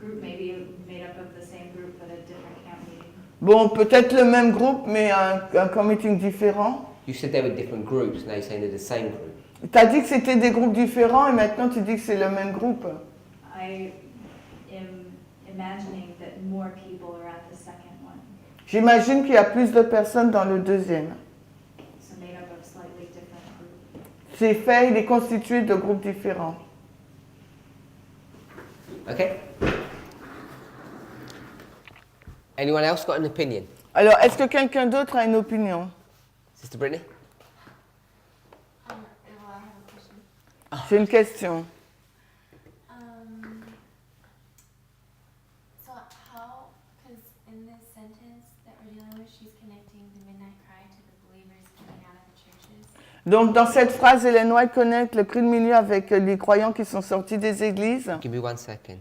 C: group, maybe made up of the same group but a different camp meeting.
B: Bon, peut-être le même groupe, mais un camp meeting différent.
A: You said they were different groups, now you're saying they're the same group.
B: Tu as dit que c'était des groupes différents et maintenant tu dis que c'est le même groupe.
C: I am imagining that more people are at the second one,
B: J'imagine qu'il y a plus de personnes dans le deuxième.
C: so made up of slightly different groups.
B: C'est fait, il est constitué de groupes différents.
A: Okay? Anyone else got an opinion?
B: Alors, est-ce que quelqu'un d'autre a une opinion?
A: Sister Brittany?
G: Well, I have a question.
B: J'ai une question.
G: So how, because in this sentence that we're dealing with, she's connecting the midnight cry to the believers coming out of the churches.
B: Donc, dans cette phrase, Ellen White connecte le cri de minuit avec les croyants qui sont sortis des églises.
A: Give me 1 second.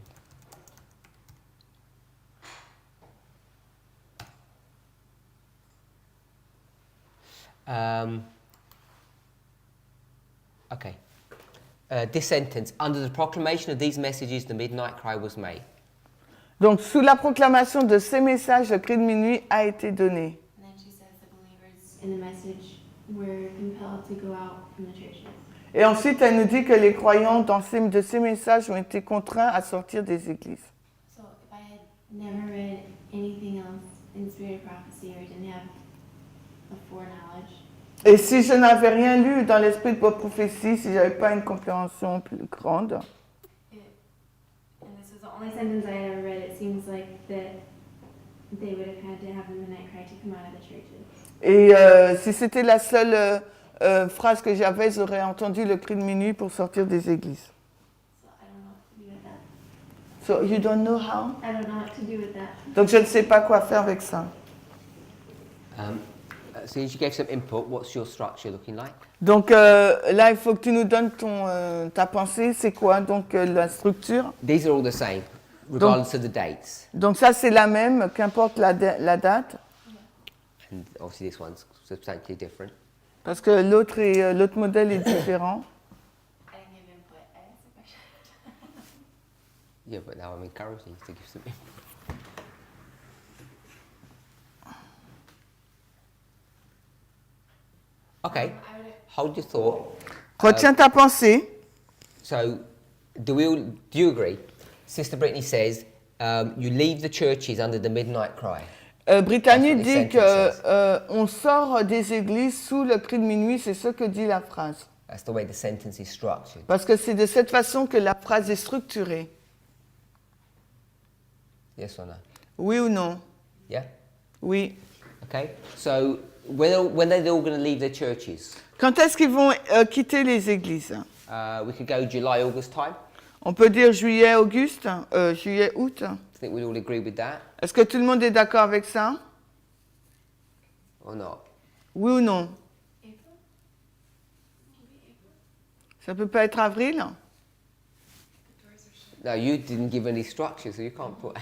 A: Okay. This sentence, under the proclamation of these messages, the midnight cry was made.
B: Donc, sous la proclamation de ces messages, le cri de minuit a été donné.
G: And then she says the believers in the message were compelled to go out from the churches.
B: Et ensuite, elle nous dit que les croyants de ces messages ont été contraints à sortir des églises.
G: So if I had never read anything else in Spirit of Prophecy or didn't have a foreknowledge,
B: Et si je n'avais rien lu dans l'esprit de prophétie, si je n'avais pas une compréhension plus grande,
G: and this was the only sentence I had ever read, it seems like that they would have had to have the midnight cry to come out of the churches.
B: et si c'était la seule phrase que j'avais, j'aurais entendu le cri de minuit pour sortir des églises.
G: So I don't know what to do with that.
B: So you don't know how?
G: I don't know what to do with that.
B: Donc je ne sais pas quoi faire avec ça.
A: Since you gave some input, what's your structure looking like?
B: Donc là, il faut que tu nous donnes ta pensée. C'est quoi donc la structure?
A: These are all the same, regardless of the dates.
B: Donc ça, c'est la même, qu'importe la date,
A: And obviously this one's substantially different.
B: parce que l'autre modèle est différent.
G: I didn't give input. I asked a question.
A: Yeah, but now I'm encouraging you to give some input. Okay, hold your thought.
B: Retiens ta pensée.
A: So, do you agree? Sister Brittany says you leave the churches under the midnight cry.
B: Brittany
A: That's what
B: dit
A: the sentence
B: que on sort des églises sous le cri de minuit, c'est ce que dit la phrase.
A: That's the way the sentence is structured.
B: Parce que c'est de cette façon que la phrase est structurée.
A: Yes or no?
B: Oui ou non?
A: Yeah?
B: Oui.
A: Okay. So when are they all going to leave their churches?
B: Quand est-ce qu'ils vont quitter les églises?
A: We could go July, August time.
B: On peut dire juillet, auguste, juillet, août.
A: I think we'd all agree with that,
B: Est-ce que tout le monde est d'accord avec ça?
A: or not?
B: Oui ou non?
G: April? Maybe April.
B: Ça peut pas être avril?
A: No, you didn't give any structure, so you can't put.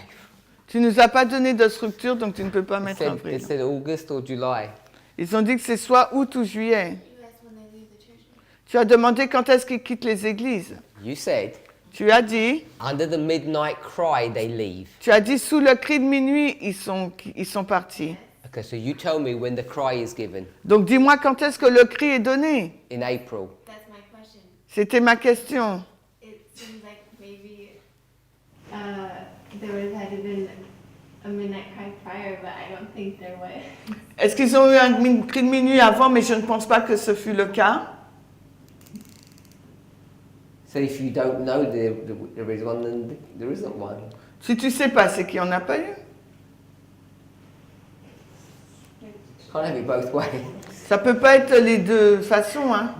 B: Tu nous as pas donné de structure, donc tu ne peux pas
A: It
B: mettre
A: said,
B: avril.
A: it said August or July.
B: Ils ont dit que c'est soit août ou juillet.
G: You asked when they leave the church.
B: Tu as demandé quand est-ce qu'ils quittent les églises.
A: You said
B: Tu as dit,
A: under the midnight cry they leave.
B: sous le cri de minuit, ils sont partis.
A: Okay, so you tell me when the cry is given
B: Donc dis-moi quand est-ce que le cri est donné.
A: in April.
G: That's my question.
B: C'était ma question.
G: It seems like maybe there would have had to been a midnight cry prior, but I don't think there was.
B: Est-ce qu'ils ont eu un cri de minuit avant, mais je ne pense pas que ce fut le cas.
A: So if you don't know there is one, then there isn't one.
B: Si tu sais pas, c'est qu'il n'y en a pas eu.
A: Can't have it both ways.
B: Ça peut pas être les deux façons, hein.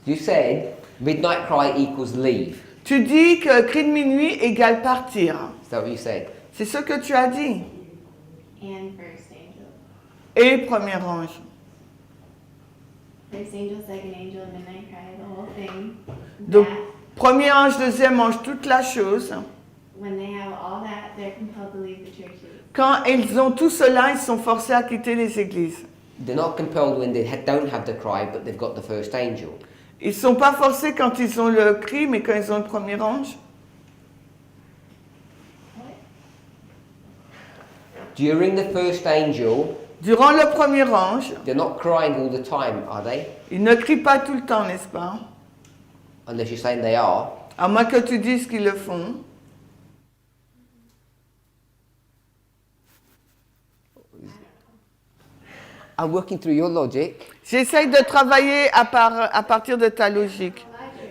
A: You said midnight cry equals leave.
B: Tu dis que cri de minuit égale partir.
A: Is that what you said?
B: C'est ce que tu as dit.
G: And first angel.
B: Et premier ange.
G: First angel, second angel, midnight cry, the whole thing.
B: Donc,
G: That,
B: premier ange, deuxième ange, toute la chose.
G: when they have all that, they're compelled to leave the churches.
B: Quand ils ont tout cela, ils sont forcés à quitter les églises.
A: They're not compelled when they don't have the cry, but they've got the first angel.
B: Ils ne sont pas forcés quand ils ont le cri, mais quand ils ont le premier ange.
A: During the first angel,
B: Durant le premier ange,
A: they're not crying all the time, are they?
B: ils ne crient pas tout le temps, n'est-ce pas?
A: Unless you're saying they are.
B: À moins que tu dises qu'ils le font.
A: I'm working through your logic.
B: J'essaye de travailler à partir de ta logique.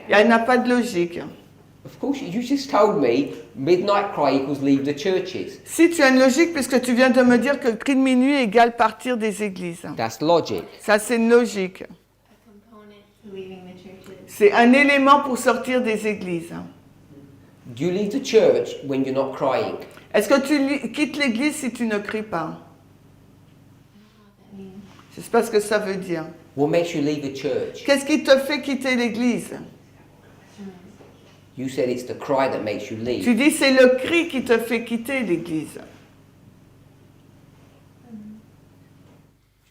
B: Il n'y a pas de logique.
A: Of course, you just told me midnight cry equals leave the churches.
B: Si tu as une logique, puisque tu viens de me dire que le cri de minuit égale partir des églises.
A: That's logic.
B: Ça, c'est une logique.
G: A component to leaving the churches.
B: C'est un élément pour sortir des églises.
A: Do you leave the church when you're not crying?
B: Est-ce que tu quittes l'église si tu ne cries pas?
G: I mean,
B: Je ne sais pas ce que ça veut dire.
A: What makes you leave a church?
B: Qu'est-ce qui te fait quitter l'église?
A: You said it's the cry that makes you leave.
B: Tu dis c'est le cri qui te fait quitter l'église.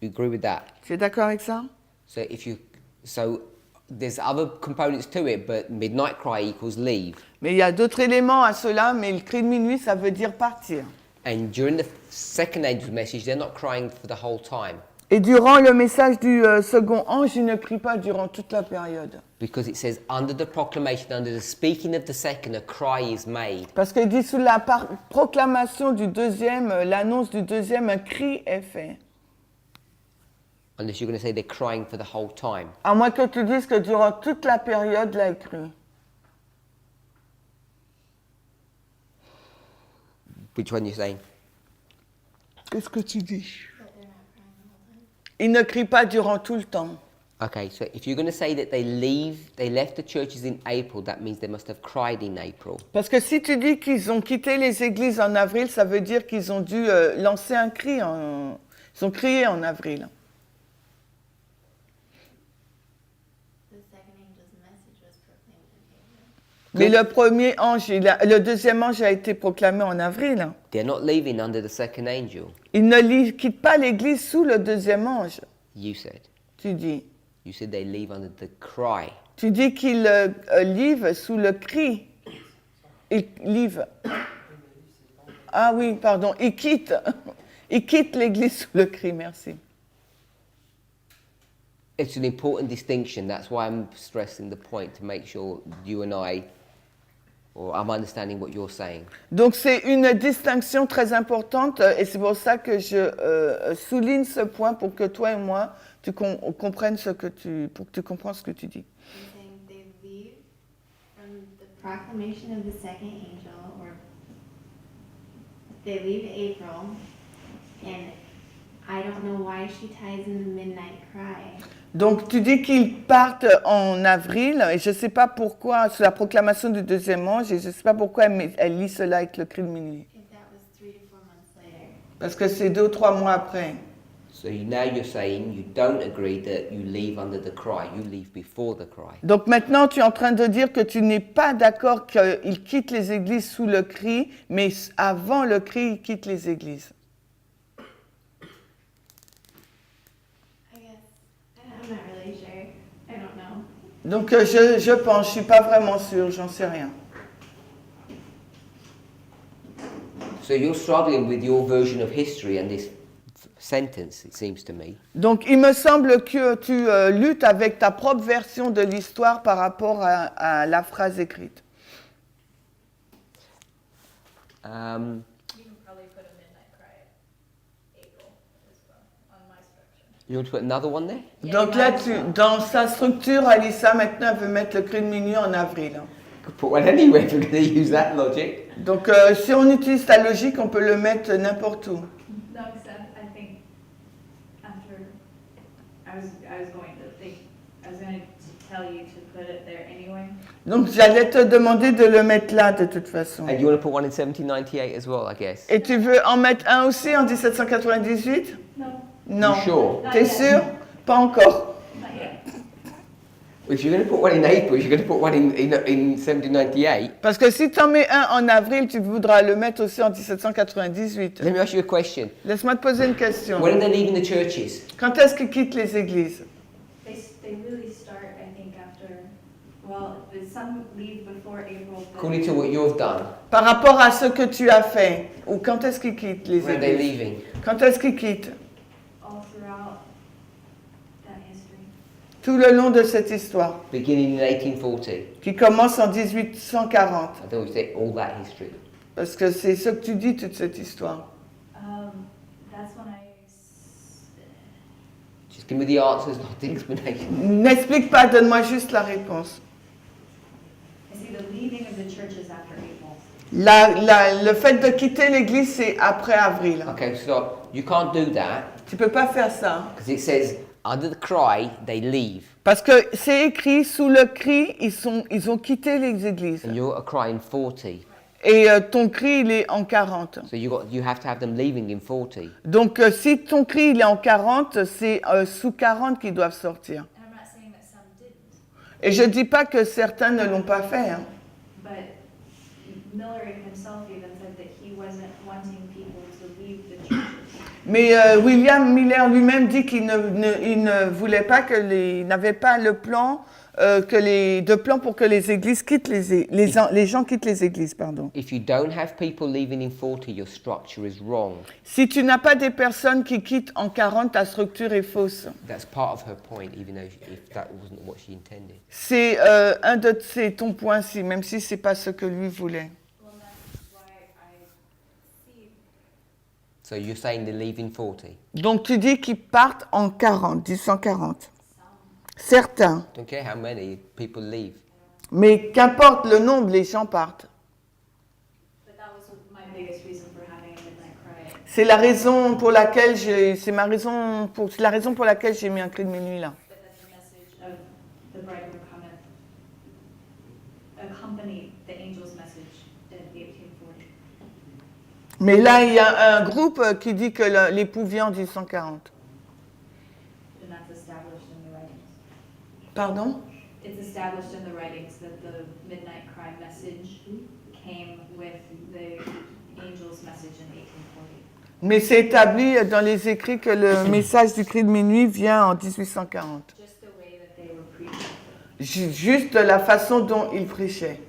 A: You agree with that?
B: Tu es d'accord avec ça?
A: So there's other components to it, but midnight cry equals leave.
B: Mais il y a d'autres éléments à cela, mais le cri de minuit, ça veut dire partir.
A: And during the second angel's message, they're not crying for the whole time
B: Et durant le message du second ange, il ne crie pas durant toute la période.
A: because it says under the proclamation, under the speaking of the second, a cry is made.
B: Parce qu'il dit sous la proclamation du deuxième, l'annonce du deuxième, un cri est fait.
A: Unless you're going to say they're crying for the whole time.
B: À moins que tu dises que durant toute la période, là, il crie.
A: Which one you saying?
B: Qu'est-ce que tu dis?
G: that they're not crying the whole time.
B: Il ne crie pas durant tout le temps.
A: Okay, so if you're going to say that they left the churches in April, that means they must have cried in April.
B: Parce que si tu dis qu'ils ont quitté les églises en avril, ça veut dire qu'ils ont dû lancer un cri. Ils ont crié en avril.
G: The second angel's message was proclaimed in April.
B: Mais le premier ange, le deuxième ange a été proclamé en avril.
A: They're not leaving under the second angel,
B: Ils ne quittent pas l'église sous le deuxième ange.
A: you said.
B: Tu dis.
A: You said they leave under the cry.
B: Tu dis qu'ils livent sous le cri. Ils livent. Ah oui, pardon. Ils quittent. Ils quittent l'église sous le cri, merci.
A: It's an important distinction. That's why I'm stressing the point to make sure you and I'm understanding what you're saying.
B: Donc c'est une distinction très importante et c'est pour ça que je souligne ce point pour que toi et moi, tu comprennes pour que tu comprennes ce que tu dis.
G: You're saying they leave from the proclamation of the second angel, or they leave April, and I don't know why she ties in the midnight cry.
B: Donc tu dis qu'ils partent en avril et je ne sais pas pourquoi, c'est la proclamation du deuxième ange et je ne sais pas pourquoi elle lit cela avec le cri de minuit.
G: If that was 3 to 4 months later.
B: Parce que c'est 2 ou 3 mois après.
A: So now you're saying you don't agree that you leave under the cry, you leave before the cry.
B: Donc maintenant tu es en train de dire que tu n'es pas d'accord qu'ils quittent les églises sous le cri, mais avant le cri, ils quittent les églises.
G: I guess. I'm not really sure. I don't know.
B: Donc je pense, je ne suis pas vraiment sûre, j'en sais rien.
A: So you're struggling with your version of history and this sentence, it seems to me.
B: Donc il me semble que tu luttes avec ta propre version de l'histoire par rapport à la phrase écrite.
C: You can probably put a midnight cry at April as well on my structure.
A: You want to put another one there?
B: Donc là, dans sa structure, Alissa maintenant elle veut mettre le cri de minuit en avril.
A: You could put one anywhere if you're going to use that logic.
B: Donc si on utilise ta logique, on peut le mettre n'importe où.
C: No, except I think after I was going to tell you to put it there anyway.
B: Donc j'allais te demander de le mettre là de toute façon.
A: And you want to put one in 1798 as well, I guess.
B: Et tu veux en mettre un aussi en 1798?
C: No,
B: Non.
A: You sure?
B: T'es sûr? Pas encore.
C: not yet.
A: If you're going to put one in April, you're going to put one in 1798.
B: Parce que si tu en mets un en avril, tu voudras le mettre aussi en 1798.
A: Let me ask you a question.
B: Laisse-moi te poser une question.
A: When are they leaving the churches?
B: Quand est-ce qu'ils quittent les églises?
C: They really start, I think, after, well, some leave before April, but
A: According to what you've done,
B: Par rapport à ce que tu as fait, ou quand est-ce qu'ils quittent les
A: when are they
B: églises?
A: leaving?
B: Quand est-ce qu'ils quittent?
C: all throughout that history.
B: Tout le long de cette histoire,
A: Beginning in 1840.
B: qui commence en 1840.
A: I don't want to say all that history.
B: Parce que c'est ce que tu dis, toute cette histoire.
C: That's when
A: Just give me the answers, not the explanation.
B: N'explique pas, donne-moi juste la réponse.
C: I see the leaving of the churches after April.
B: Le fait de quitter l'église, c'est après avril.
A: Okay, so you can't do that
B: Tu peux pas faire ça.
A: because it says under the cry they leave,
B: Parce que c'est écrit, sous le cri, ils ont quitté les églises.
A: and you're a cry in 40.
B: Et ton cri, il est en 40.
A: So you have to have them leaving in 40.
B: Donc si ton cri, il est en 40, c'est sous 40 qu'ils doivent sortir.
C: And I'm not saying that some didn't,
B: Et je dis pas que certains ne l'ont pas fait. Hein.
C: but Miller himself even said that he wasn't wanting people to leave the churches.
B: Mais William Miller lui-même dit qu'il il ne voulait pas il n'avait pas le plan, de plan pour que les églises quittent les gens quittent les églises, pardon.
A: If you don't have people leaving in 40, your structure is wrong.
B: Si tu n'as pas des personnes qui quittent en 40, ta structure est fausse.
A: That's part of her point, even though if that wasn't what she intended.
B: C'est c'est ton point, même si c'est pas ce que lui voulait.
C: Well, that's why I see
A: So you're saying they leave in 40.
B: Donc tu dis qu'ils partent en 40, 1840. Certains.
A: Don't care how many people leave.
B: Mais qu'importe le nombre, les gens partent.
C: but that was my biggest reason for having a midnight cry.
B: C'est la raison pour laquelle c'est la raison pour laquelle j'ai mis un cri de minuit là.
C: But that the message of the bridegroom cometh accompanied the angel's message in 1840.
B: Mais là, il y a un groupe qui dit que l'époux vient en 1840.
C: And that's established in the writings.
B: Pardon?
C: It's established in the writings that the midnight cry message came with the angel's message in 1840.
B: Mais c'est établi dans les écrits que le message du cri de minuit vient en 1840.
C: Just the way that they were preaching.
B: Juste la façon dont ils prêchaient.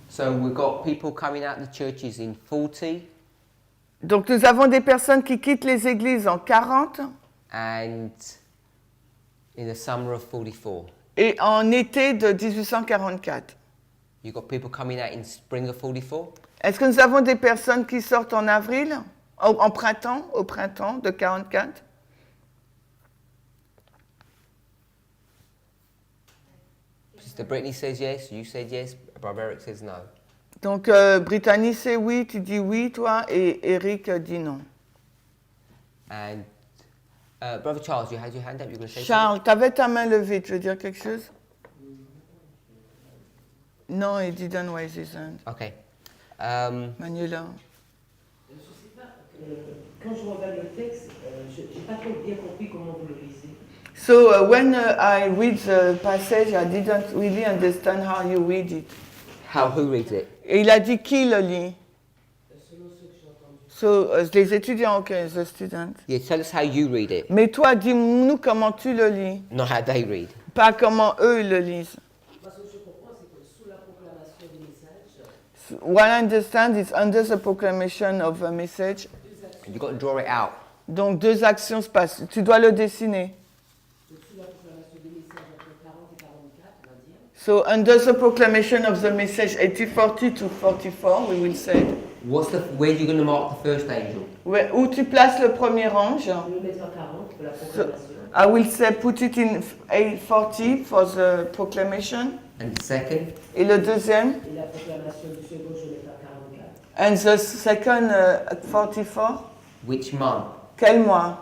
A: So we've got people coming out of the churches in 40
B: Donc nous avons des personnes qui quittent les églises en 40
A: and in the summer of 44.
B: et en été de 1844.
A: You've got people coming out in spring of 44.
B: Est-ce que nous avons des personnes qui sortent en avril, au printemps de 44?
A: Sister Brittany says yes, you said yes, Brother Eric says no.
B: Donc, Brittany c'est oui, tu dis oui, toi, et Eric dit non.
A: And Brother Charles, you had your hand up. You're going to say
B: Charles, tu avais ta main levée, tu veux dire quelque chose? Non, he didn't raise his hand.
A: something? Okay.
B: Manuela.
H: Je ne sais pas, quand je regarde le texte, je n'ai pas trop bien compris comment vous le lisez.
B: So when I read the passage, I didn't really understand how you read it.
A: Who reads it?
B: Et il a dit qui le lit?
H: Selon ce que j'ai entendu.
B: So, les étudiants, ok, the student.
A: Yeah, tell us how you read it,
B: Mais toi, dis-nous comment tu le lis,
A: not how they read.
B: pas comment eux le lisent.
H: Parce que je comprends, c'est que sous la proclamation du message,
B: What I understand is under the proclamation of a message.
A: You've got to draw it out.
B: Donc deux actions se passent. Tu dois le dessiner.
H: sous la proclamation du message entre 40 et 44, on va dire,
B: So under the proclamation of the message 8040 to 44, we will say.
A: Where are you going to mark the first angel?
B: Où tu places le premier ange.
H: je vais le mettre en 40 pour la proclamation.
B: I will say put it in 840 for the proclamation.
A: And the second?
B: Et le deuxième.
H: Et la proclamation du second, je vais le mettre en 44.
B: And the second at 44.
A: Which month?
B: Quel mois?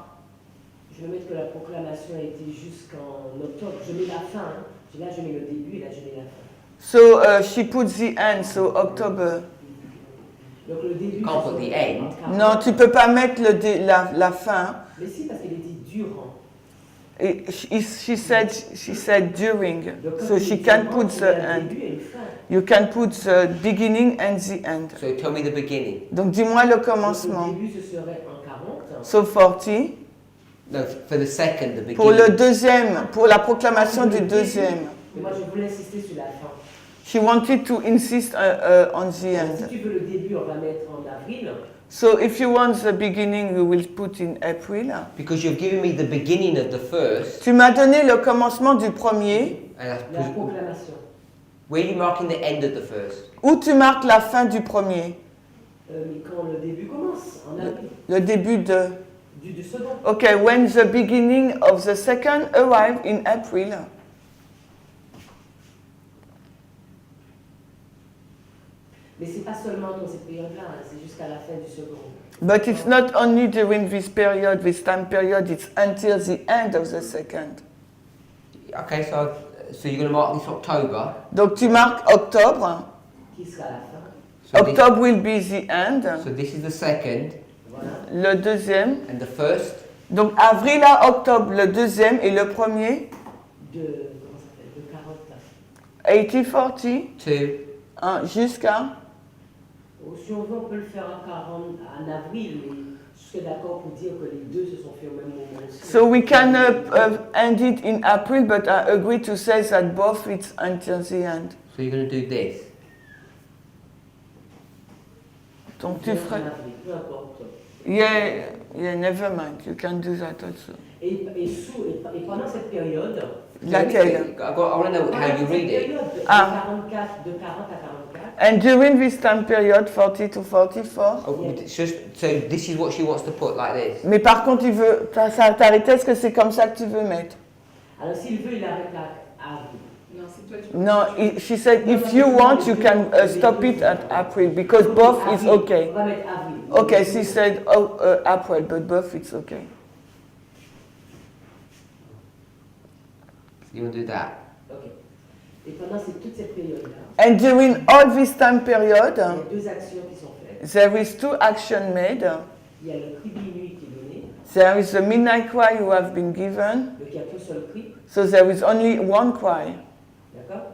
H: Je vais mettre que la proclamation a été jusqu'en octobre. Je mets la fin. Hein. Là, je mets le début et là, je mets la fin.
B: So she puts the end, so October.
H: Donc le début.
A: Can't put the end.
B: Non, tu peux pas mettre la fin.
H: Mais si, parce qu'il est dit durant.
B: Et she said during,
H: Donc,
B: so she can put the end.
H: début et une fin.
B: You can put the beginning and the end.
A: So tell me the beginning.
B: Donc dis-moi le
H: Donc,
B: commencement.
H: le début, ce serait en 40.
B: So 40.
A: No, for the second, the beginning.
B: Pour le deuxième, pour la proclamation du deuxième.
H: Mais moi, je voulais insister sur la fin.
B: She wanted to insist on the
H: Si
B: end.
H: tu veux le début, on va mettre en avril.
B: So if you want the beginning, you will put in April.
A: Because you've given me the beginning of the first.
B: Tu m'as donné le commencement du premier.
A: And that's
H: La proclamation.
A: where are you marking the end of the first?
B: Où tu marques la fin du premier.
H: Mais quand le début commence, en avril.
B: Le début de...
H: Du second.
B: Okay, when the beginning of the second arrived in April.
H: Mais c'est pas seulement dans cette période-là, hein, c'est jusqu'à la fin du second.
B: But it's not only during this period, this time period, it's until the end of the second.
A: Okay, so you're going to mark this October.
B: Donc tu marques octobre.
H: Qui sera la fin.
A: So
B: October will be the end.
A: so this is the second.
H: Voilà.
B: Le deuxième.
A: And the first.
B: Donc avril à octobre, le deuxième et le premier.
H: Comment ça s'appelle, de 40.
B: 80-40.
A: To
B: Jusqu'à.
H: Si on veut, on peut le faire en 40 en avril, mais je serais d'accord pour dire que les deux se sont faits au même moment aussi.
B: So we can end it in April, but I agree to say that both it's until the end.
A: So you're going to do this.
B: Donc tu
H: En
B: ferais.
H: avril, peu importe.
B: Yeah, never mind. You can do that also.
H: Et pendant cette période,
B: Laquelle?
A: I want to know how you read it.
H: de 40 à 44,
B: And during this time period, 40 to 44.
A: Oh, it's just, so this is what she wants to put like this.
B: Mais par contre, il veut. Ça t'arrête, est-ce que c'est comme ça que tu veux mettre?
H: alors s'il veut, il arrête à avril.
D: Non, c'est toi qui
B: No, she said if you want, you can stop it at April because both is okay.
H: On va mettre avril.
B: Okay, she said April, but both it's okay.
A: You want to do that?
H: Ok. Et pendant toute cette période-là,
B: And during all this time period,
H: il y a deux actions qui sont faites.
B: there is two actions made.
H: Il y a le cri de minuit qui est donné,
B: There is the midnight cry you have been given.
H: donc il n'y a qu'un seul cri,
B: So there is only one cry.
H: d'accord?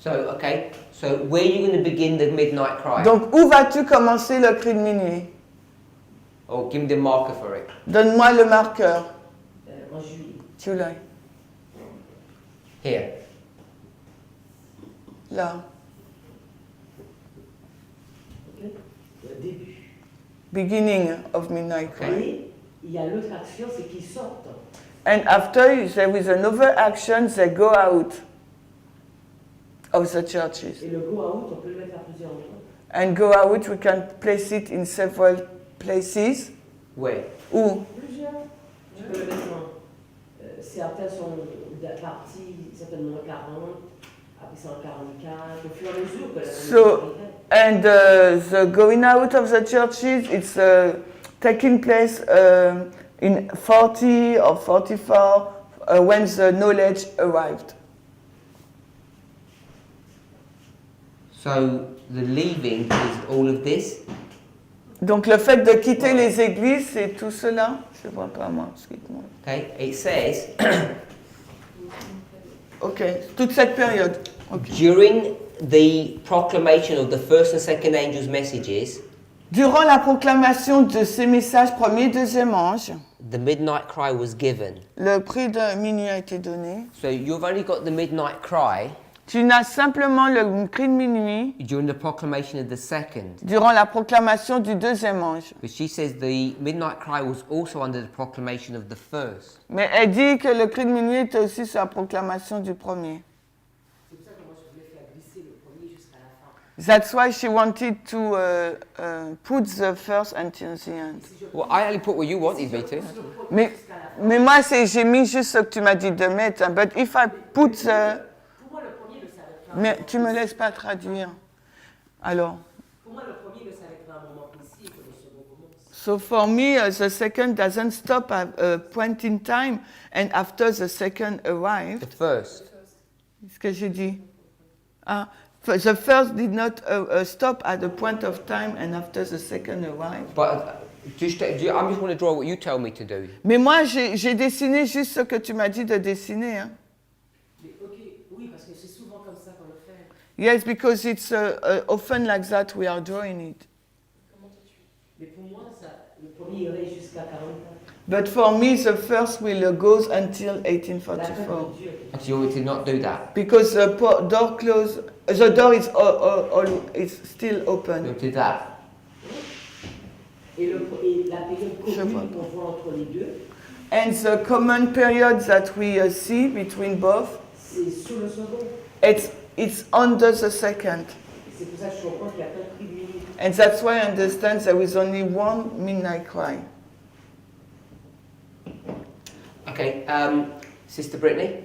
A: So, okay, so where are you going to begin the midnight cry?
B: Donc où vas-tu commencer le cri de minuit?
A: Oh, give me the marker for it.
B: Donne-moi le marqueur.
H: En juillet.
B: July.
A: Here.
B: Là.
H: Ok? Le début.
B: Beginning of midnight cry.
H: Et il y a l'autre action, c'est qu'ils sortent.
B: And after there is another action, they go out of the churches.
H: Et le go out, on peut le mettre à plusieurs endroits.
B: And go out, we can place it in several places.
A: Where?
B: Où?
H: Plusieurs. Tu peux le mettre en. Certains sont partis certainement 40, Après c'est en 44, au fur et à mesure que la
B: So-
H: communauté arrivait.
B: And the going out of the churches, it's taking place in 40 or 44 when the knowledge arrived.
A: So the leaving is all of this.
B: Donc le fait de quitter les églises, c'est tout cela. Je ne vois pas moi, excuse-moi.
A: Okay, it says
B: Ok, toute cette période. Ok.
A: during the proclamation of the first and second angels' messages,
B: Durant la proclamation de ces messages premier et deuxième ange,
A: the midnight cry was given.
B: le prix de minuit a été donné.
A: So you've only got the midnight cry
B: Tu n'as simplement le cri de minuit
A: during the proclamation of the second.
B: durant la proclamation du deuxième ange.
A: But she says the midnight cry was also under the proclamation of the first.
B: Mais elle dit que le cri de minuit était aussi sur la proclamation du premier.
H: C'est pour ça que moi je voulais faire glisser le premier jusqu'à la fin.
B: That's why she wanted to put the first until the end.
A: Well, I only put what you wanted me to.
B: Mais moi, j'ai mis juste ce que tu m'as dit de mettre. But if I put the...
H: Pour moi le premier ne s'arrêtera.
B: Mais tu me laisses pas traduire. Alors,
H: Pour moi le premier ne s'arrêtera à un moment précis et que le second commence.
B: so for me, the second doesn't stop at a point in time, and after the second arrived,
A: The first.
B: ce que j'ai dit. Ah, the first did not stop at a point of time, and after the second arrived.
A: But I'm just want to draw what you tell me to do.
B: Mais moi, j'ai dessiné juste ce que tu m'as dit de dessiner. Hein.
H: Mais ok, oui, parce que c'est souvent comme ça qu'on le fait.
B: Yes, because it's often like that we are drawing it.
H: Mais pour moi, ça, le premier irait jusqu'à 44.
B: But for me, the first will goes until
H: La fête
B: 1844.
H: de Dieu.
A: So you want me to not do that?
B: Because the door closed, the door is is still
A: You
B: open.
A: want to do that?
H: Et la période
B: Je vois.
H: commune qu'on voit entre les deux,
B: And the common period that we see between both,
H: c'est sous le second.
B: it's under the second.
H: C'est pour ça que je comprends qu'il y a qu'un prix de minute.
B: And that's why I understand there is only one midnight cry.
A: Okay, Sister Brittany,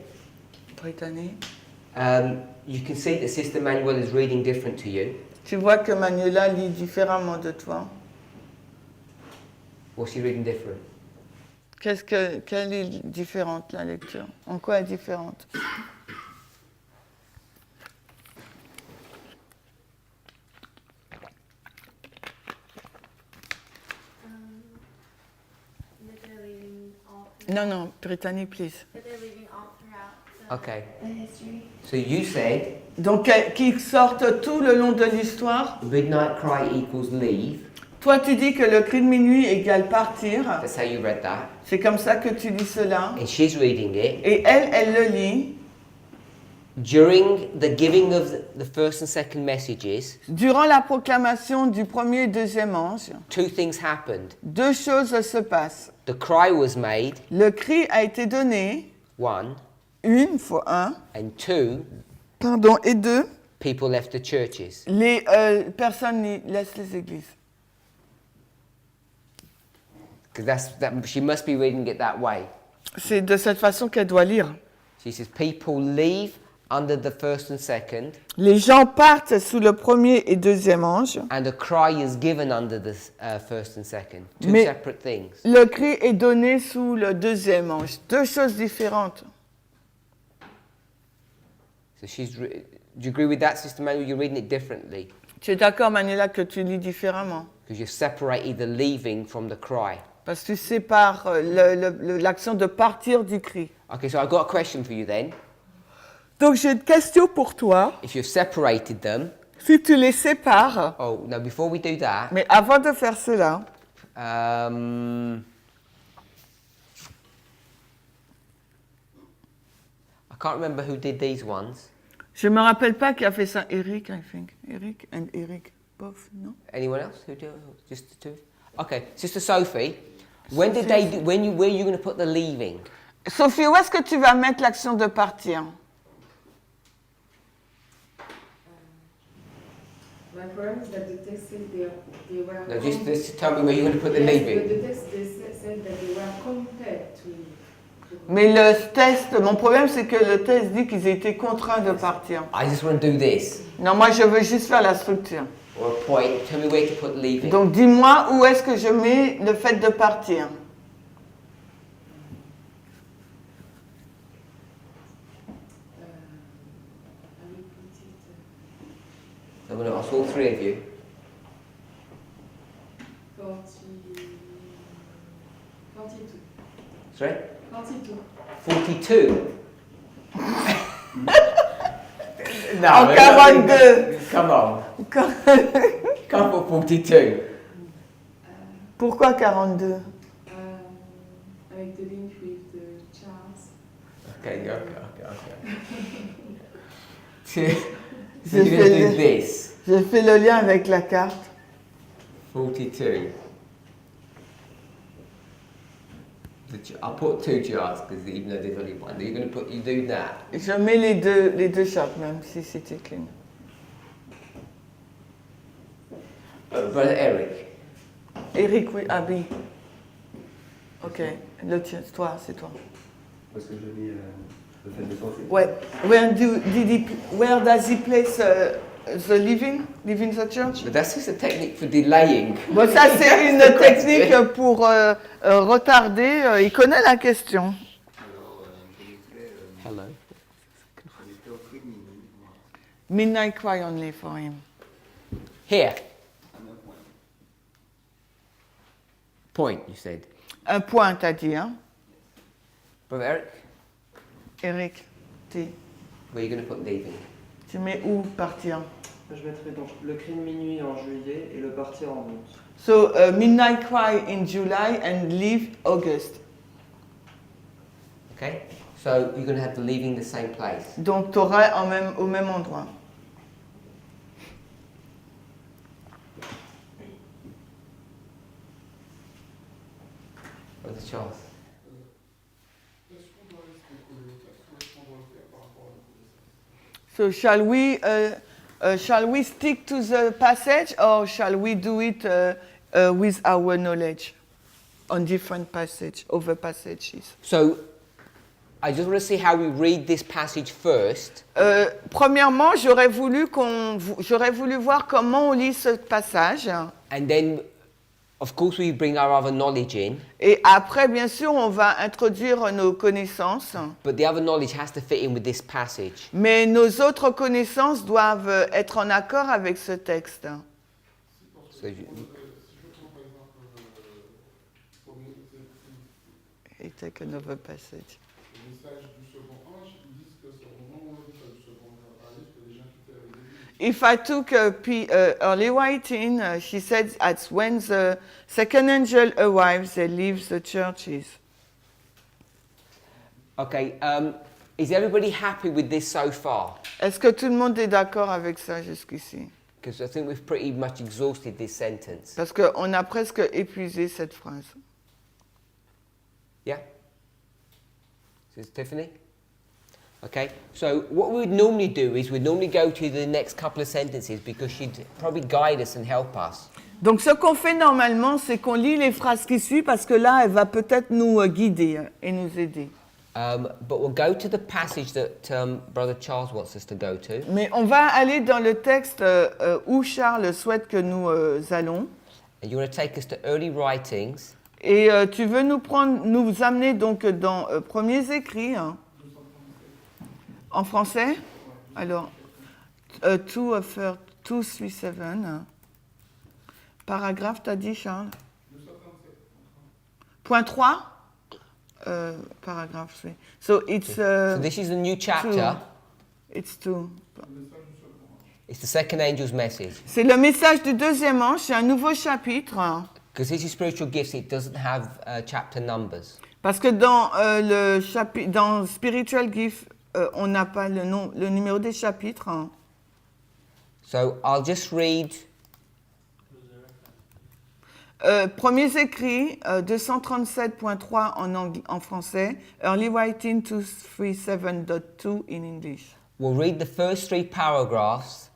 B: Brittany.
A: you can see that Sister Manuel is reading different to you.
B: Tu vois que Manuela lit différemment de toi.
A: What's she reading different?
B: Quelle est différente la lecture? En quoi elle est différente?
G: That they're leaving all
B: Non, non, Brittany, please.
G: that they're leaving all throughout the,
A: Okay,
G: the history.
A: so you said
B: Donc, qu'ils sortent tout le long de l'histoire.
A: midnight cry equals leave.
B: Toi, tu dis que le cri de minuit égale partir.
A: That's how you read that.
B: C'est comme ça que tu lis cela.
A: And she's reading it.
B: Et elle le lit.
A: During the giving of the first and second messages,
B: Durant la proclamation du premier et deuxième ange,
A: two things happened.
B: deux choses se passent.
A: The cry was made,
B: Le cri a été donné,
A: one,
B: une fois un,
A: and two,
B: et deux,
A: people left the churches.
B: les personnes laissent les églises.
A: Because she must be reading it that way.
B: C'est de cette façon qu'elle doit lire.
A: She says people leave under the first and second,
B: Les gens partent sous le premier et deuxième ange.
A: and a cry is given under the first and second. Two
B: Mais-
A: separate things.
B: Le cri est donné sous le deuxième ange. Deux choses différentes.
A: So do you agree with that, Sister Manuel? You're reading it differently
B: Tu es d'accord, Manuela, que tu lis différemment?
A: because you've separated the leaving from the cry.
B: Parce que tu sépares l'action de partir du cri.
A: Okay, so I've got a question for you then.
B: Donc j'ai une question pour toi.
A: If you've separated them,
B: Si tu les sépares,
A: oh, now before we do that,
B: mais avant de faire cela,
A: I can't remember who did these ones.
B: je me rappelle pas qui a fait ça. Eric, I think. Eric and Eric, both, non?
A: Anyone else who did? Just the two? Okay, Sister Sophie, when did they? Where are you going to put the leaving?
B: Sophie, où est-ce que tu vas mettre l'action de partir?
D: My problem is that the text said they were.
A: No, just tell me where you're going to put the
D: Yes,
A: leaving.
D: but the text said that they were compared to leave.
B: Mais le test, mon problème, c'est que le test dit qu'ils étaient contraints de partir.
A: I just want to do this.
B: Non, moi, je veux juste faire la structure.
A: Or a point. Tell me where to put leaving.
B: Donc, dis-moi où est-ce que je mets le fait de partir.
D: Avec petite.
A: I'm going to ask all three of you.
D: 42.
A: Sorry?
D: 42.
A: 42. No,
B: En 42.
A: Come on. Can't put 42.
B: Pourquoi 42?
D: Avec the link with the Charles.
A: Okay, okay. So
B: Je
A: you're going to do
B: fais,
A: this.
B: je fais le lien avec la carte.
A: 42. I'll put 2 jars because even though there's only one, you're going to put, you do that.
B: Je mets les deux chaque, même si c'était clean.
A: Brother Eric.
B: Eric, oui, Abby. Ok, le tien, toi, c'est toi.
E: Parce que j'ai mis le fait de penser.
B: Ouais. Where does he place the leaving the church?
A: But that's just a technique for delaying.
B: Bon, ça c'est une technique pour retarder. Il connaît la question.
E: Alors, on était,
A: Hello.
E: on était au prix de minuit, moi,
B: Midnight cry only for him.
A: Here.
E: à 9 points.
A: Point, you said.
B: Un point, t'as dit, hein?
A: Brother Eric,
B: Eric,
A: where are you going to put leaving?
B: tu mets où partir?
F: Je mettrai donc le cri de minuit en juillet et le partir en août.
B: So, midnight cry in July and leave August.
A: Okay? So you're going to have the leaving the same place.
B: Donc, tu auras au même endroit.
A: Brother Charles.
B: So, shall we stick to the passage or shall we do it with our knowledge on different over passages?
A: So I just want to see how we read this passage first.
B: Premièrement, j'aurais voulu voir comment on lit ce passage.
A: And then, of course, we bring our other knowledge in.
B: Et après, bien sûr, on va introduire nos connaissances.
A: But the other knowledge has to fit in with this passage.
B: Mais nos autres connaissances doivent être en accord avec ce texte.
A: So you-
B: Et take another passage.
I: Le message du second ange, ils disent que c'est au moment où on dit que le second ange a parlé, que les gens quittaient au début.
B: If I took early writing, she said that's when the second angel arrives, they leave the churches.
A: Okay, is everybody happy with this so far?
B: Est-ce que tout le monde est d'accord avec ça jusqu'ici?
A: Because I think we've pretty much exhausted this sentence.
B: Parce qu'on a presque épuisé cette phrase.
A: Yeah? This is Tiffany? Okay, so what we would normally do is we'd normally go to the next couple of sentences because she'd probably guide us and help us.
B: Donc ce qu'on fait normalement, c'est qu'on lit les phrases qui suivent parce que là, elle va peut-être nous guider et nous aider.
A: But we'll go to the passage that Brother Charles wants us to go to.
B: Mais on va aller dans le texte où Charles souhaite que nous allons.
A: And you want to take us to early writings.
B: Et tu veux nous amener donc dans Premiers Écrits, hein, en français. Alors, 237, hein. Paragraphe, t'as dit, Charles? Point 3 paragraphe 3. So it's
A: So this is a new chapter.
B: It's 2.
A: It's the second angel's message.
B: C'est le message du deuxième ange, c'est un nouveau chapitre. Hein.
A: Because this is spiritual gifts, it doesn't have chapter numbers.
B: Parce que dans le chapitre, dans Spiritual Gift, on n'a pas le numéro des chapitres. Hein.
A: So I'll just read.
B: Premiers écrits, 237.3 en français, Early Writing 237.2 in English.
A: We'll read the first 3 paragraphs,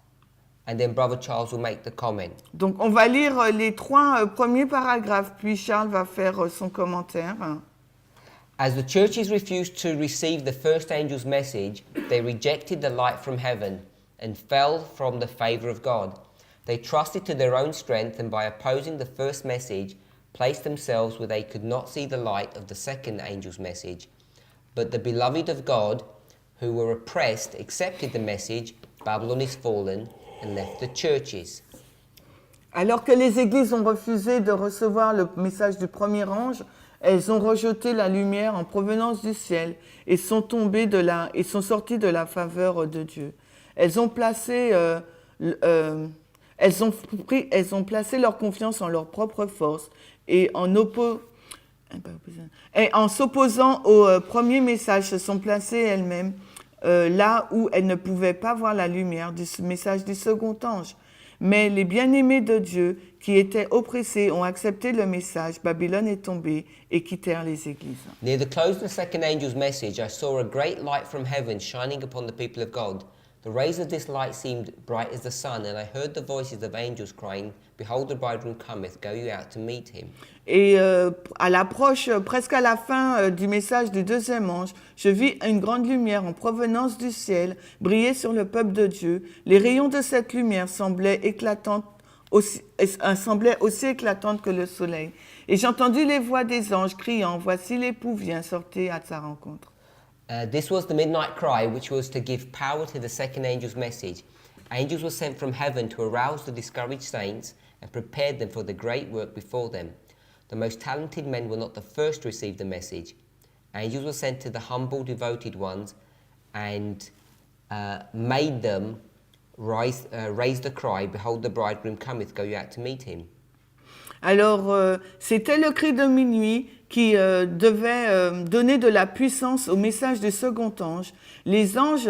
A: and then Brother Charles will make the comment.
B: Donc on va lire les 3 premiers paragraphes, puis Charles va faire son commentaire.
A: As the churches refused to receive the first angel's message, they rejected the light from heaven and fell from the favor of God. They trusted to their own strength and by opposing the first message, placed themselves where they could not see the light of the second angel's message. But the beloved of God, who were oppressed, accepted the message, Babylon is fallen, and left the churches.
B: Alors que les églises ont refusé de recevoir le message du premier ange, elles ont rejeté la lumière en provenance du ciel et sont sorties de la faveur de Dieu. Elles ont placé leur confiance en leur propre force et en s'opposant au premier message, se sont placées elles-mêmes là où elles ne pouvaient pas voir la lumière du message du second ange. Mais les bien-aimés de Dieu qui étaient oppressés ont accepté le message, Babylone est tombée, et quittèrent les églises.
A: Near the close of the second angel's message, I saw a great light from heaven shining upon the people of God. The rays of this light seemed bright as the sun, and I heard the voices of angels crying, Behold, the bridegroom cometh, go you out to meet him.
B: Et à l'approche, presque à la fin du message du deuxième ange, je vis une grande lumière en provenance du ciel briller sur le peuple de Dieu. Les rayons de cette lumière semblaient aussi éclatantes que le soleil. Et j'ai entendu les voix des anges criant, Voici l'époux vient, sortez à sa rencontre.
A: This was the midnight cry, which was to give power to the second angel's message. Angels were sent from heaven to arouse the discouraged saints and prepare them for the great work before them. The most talented men were not the first to receive the message. Angels were sent to the humble, devoted ones and made them raise the cry, Behold, the bridegroom cometh, go you out to meet him.
B: Alors, c'était le cri de minuit qui devait donner de la puissance au message du second ange. Les anges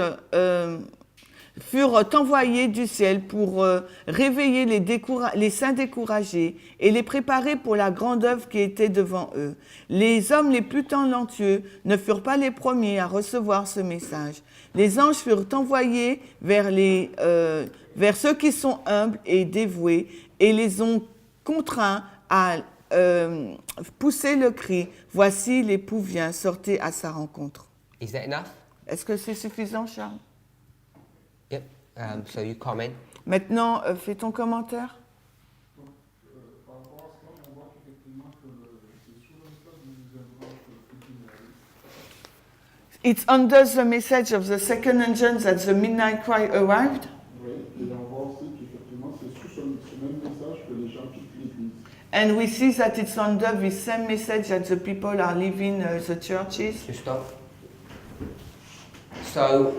B: furent envoyés du ciel pour réveiller les saints découragés et les préparer pour la grande œuvre qui était devant eux. Les hommes les plus talentueux ne furent pas les premiers à recevoir ce message. Les anges furent envoyés vers ceux qui sont humbles et dévoués et les ont contraints à pousser le cri « Voici l'époux vient, sortez à sa rencontre ».
A: Is that enough?
B: Est-ce que c'est suffisant, Charles?
A: Yep. So you comment.
B: Maintenant, fais ton commentaire.
I: Donc, par rapport à cela, on voit qu'effectivement c'est sur le message du deuxième ange que le
B: It's under the message of the second angel that the midnight cry arrived.
I: Oui, et on voit aussi qu'effectivement c'est sous ce même message que les gens quittent l'église.
B: And we see that it's under the same message that the people are leaving the churches.
A: Just stop. So,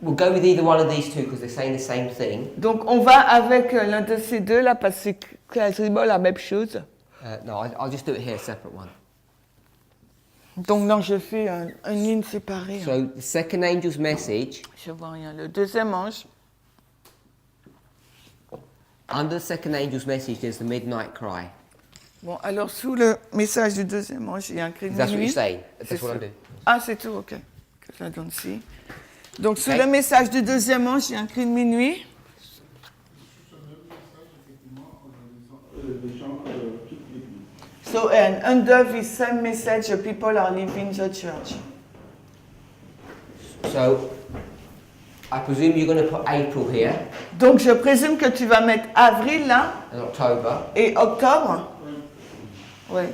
A: we'll go with either one of these two because they're saying the same thing.
B: Donc on va avec l'un de ces deux là parce que c'est quasiment la même chose.
A: No, I'll just do it here, separate one.
B: Donc non, je fais une ligne séparée.
A: So, the second angel's message,
B: Je vois rien. Le deuxième ange.
A: under the second angel's message, there's the midnight cry.
B: Bon, alors sous le message du deuxième ange, il y a un cri de
A: That's what
B: minuit.
A: you're saying.
B: C'est
A: That's what I'm
B: ça.
A: doing.
B: Ah, c'est tout, ok. Que I don't see. Donc sous
A: Ok.
B: le message du deuxième ange, il y a un cri de minuit.
I: Sous ce même message, effectivement, les gens quittent l'église.
B: So and under this same message, the people are leaving the church.
A: So, I presume you're going to put April here
B: Donc je présume que tu vas mettre avril là
A: and October.
B: et octobre. Oui.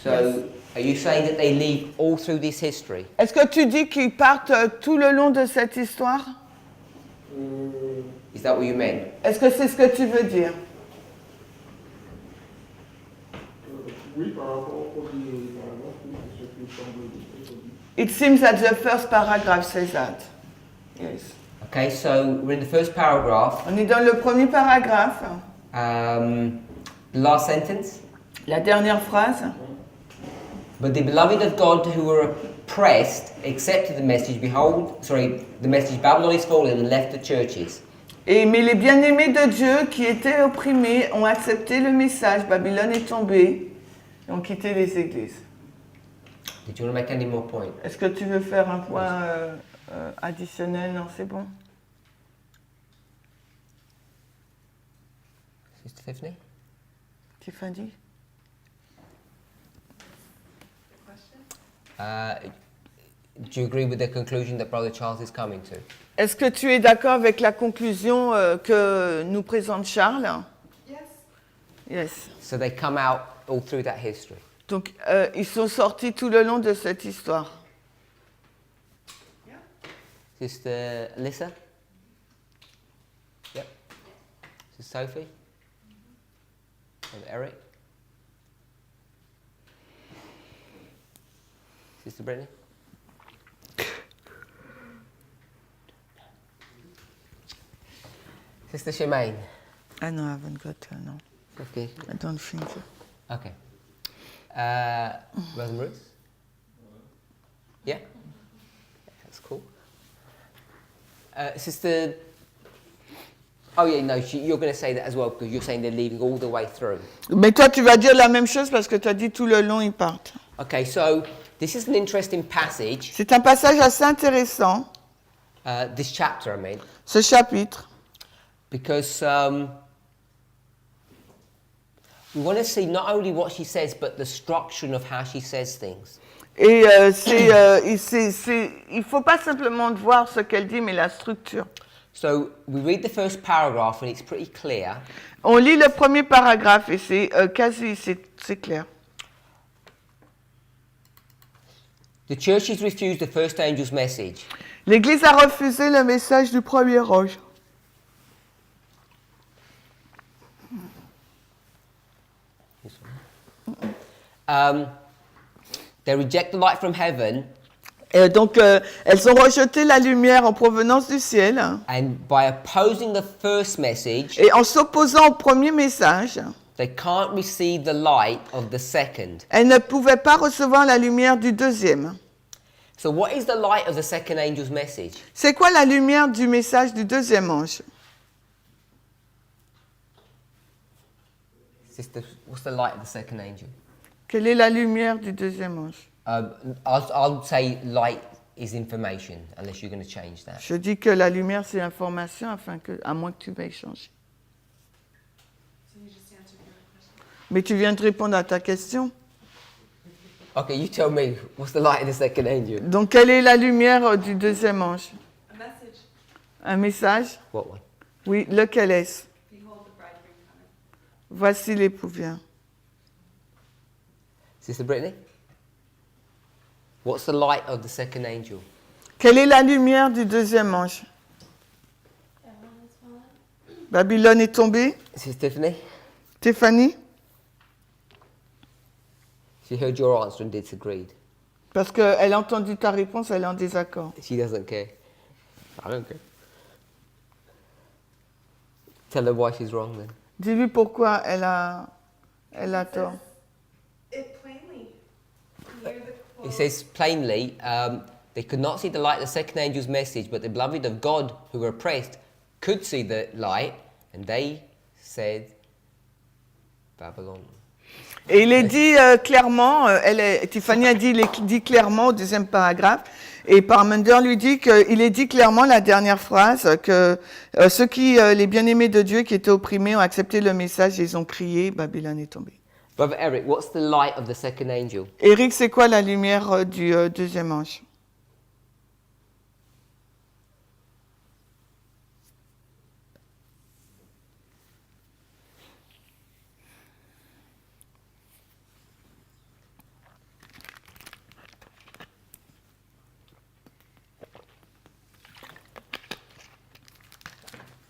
A: So, are you saying that they leave all through this history?
B: Est-ce que tu dis qu'ils partent tout le long de cette histoire?
A: Is that what you meant?
B: Est-ce que c'est ce que tu veux dire?
I: Oui, par rapport au premier paragraphe, oui, c'est ce qui semble aujourd'hui.
B: It seems that the first paragraph says that. Yes.
A: Okay, so we're in the first paragraph.
B: On est dans le premier paragraphe,
A: The last sentence.
B: la dernière phrase.
A: But the beloved of God who were oppressed accepted the message, the message Babylon is fallen and left the churches.
B: Mais les bien-aimés de Dieu qui étaient opprimés ont accepté le message, Babylone est tombée, et ont quitté les églises.
A: Did you want to make any more points?
B: Est-ce que tu veux faire un point additionnel? Non, c'est bon.
A: Sister Tiffany?
B: Tiffany?
A: Do you agree with the conclusion that Brother Charles is coming to?
B: Est-ce que tu es d'accord avec la conclusion que nous présente Charles?
D: Yes.
B: Yes.
A: So they come out all through that history.
B: Donc, ils sont sortis tout le long de cette histoire.
A: Sister Alyssa? Yep. Sister Sophie? And Eric? Sister Brittany? Sister Shemaine?
B: Ah non, I haven't got no.
A: Okay.
B: I don't think so.
A: Okay. Brother Maurice? Yeah? That's cool. Sister... Oh yeah, no, you're going to say that as well because you're saying they're leaving all the way through.
B: Mais toi, tu vas dire la même chose parce que tu as dit tout le long, ils partent.
A: Okay, so this is an interesting passage.
B: C'est un passage assez intéressant,
A: This chapter, I mean,
B: ce chapitre,
A: because we want to see not only what she says, but the structure of how she says things.
B: et il ne faut pas simplement voir ce qu'elle dit, mais la structure.
A: So we read the first paragraph and it's pretty clear.
B: On lit le premier paragraphe et c'est c'est clair.
A: The church has refused the first angel's message.
B: L'Église a refusé le message du premier ange.
A: They reject the light from heaven,
B: Et donc, elles ont rejeté la lumière en provenance du ciel.
A: and by opposing the first message,
B: Et en s'opposant au premier message,
A: they can't receive the light of the second.
B: elles ne pouvaient pas recevoir la lumière du deuxième.
A: So what is the light of the second angel's message?
B: C'est quoi la lumière du message du deuxième ange?
A: Sister, what's the light of the second angel?
B: Quelle est la lumière du deuxième ange?
A: I'll say light is information, unless you're going to change that.
B: Je dis que la lumière, c'est l'information, à moins que tu veuilles changer.
D: So you just answered your question.
B: Mais tu viens de répondre à ta question.
A: Okay, you tell me, what's the light of the second angel?
B: Donc, quelle est la lumière du deuxième ange?
D: A message.
B: Un message?
A: What one?
B: Oui, lequel est-ce?
D: Behold the bridegroom coming.
B: Voici l'époux vient.
A: Sister Brittany? What's the light of the second angel?
B: Quelle est la lumière du deuxième ange?
G: Babylon has fallen.
B: Babylone est tombée.
A: Sister Tiffany?
B: Stéphanie?
A: She heard your answer and disagreed.
B: Parce qu'elle a entendu ta réponse, elle est en désaccord.
A: She doesn't care. I don't care. Tell her why she's wrong then.
B: Dis-lui pourquoi elle a tort.
D: It plainly. Near the
A: It
D: quote.
A: says plainly, they could not see the light of the second angel's message, but the beloved of God who were oppressed could see the light, and they said, Babylon.
B: Et il est dit clairement, Tiffany a dit clairement au deuxième paragraphe, et Parmenter lui dit qu'il est dit clairement la dernière phrase, que ceux les bien-aimés de Dieu qui étaient opprimés ont accepté le message et ils ont crié, Babylone est tombée.
A: Brother Eric, what's the light of the second angel?
B: Eric, c'est quoi la lumière du deuxième ange?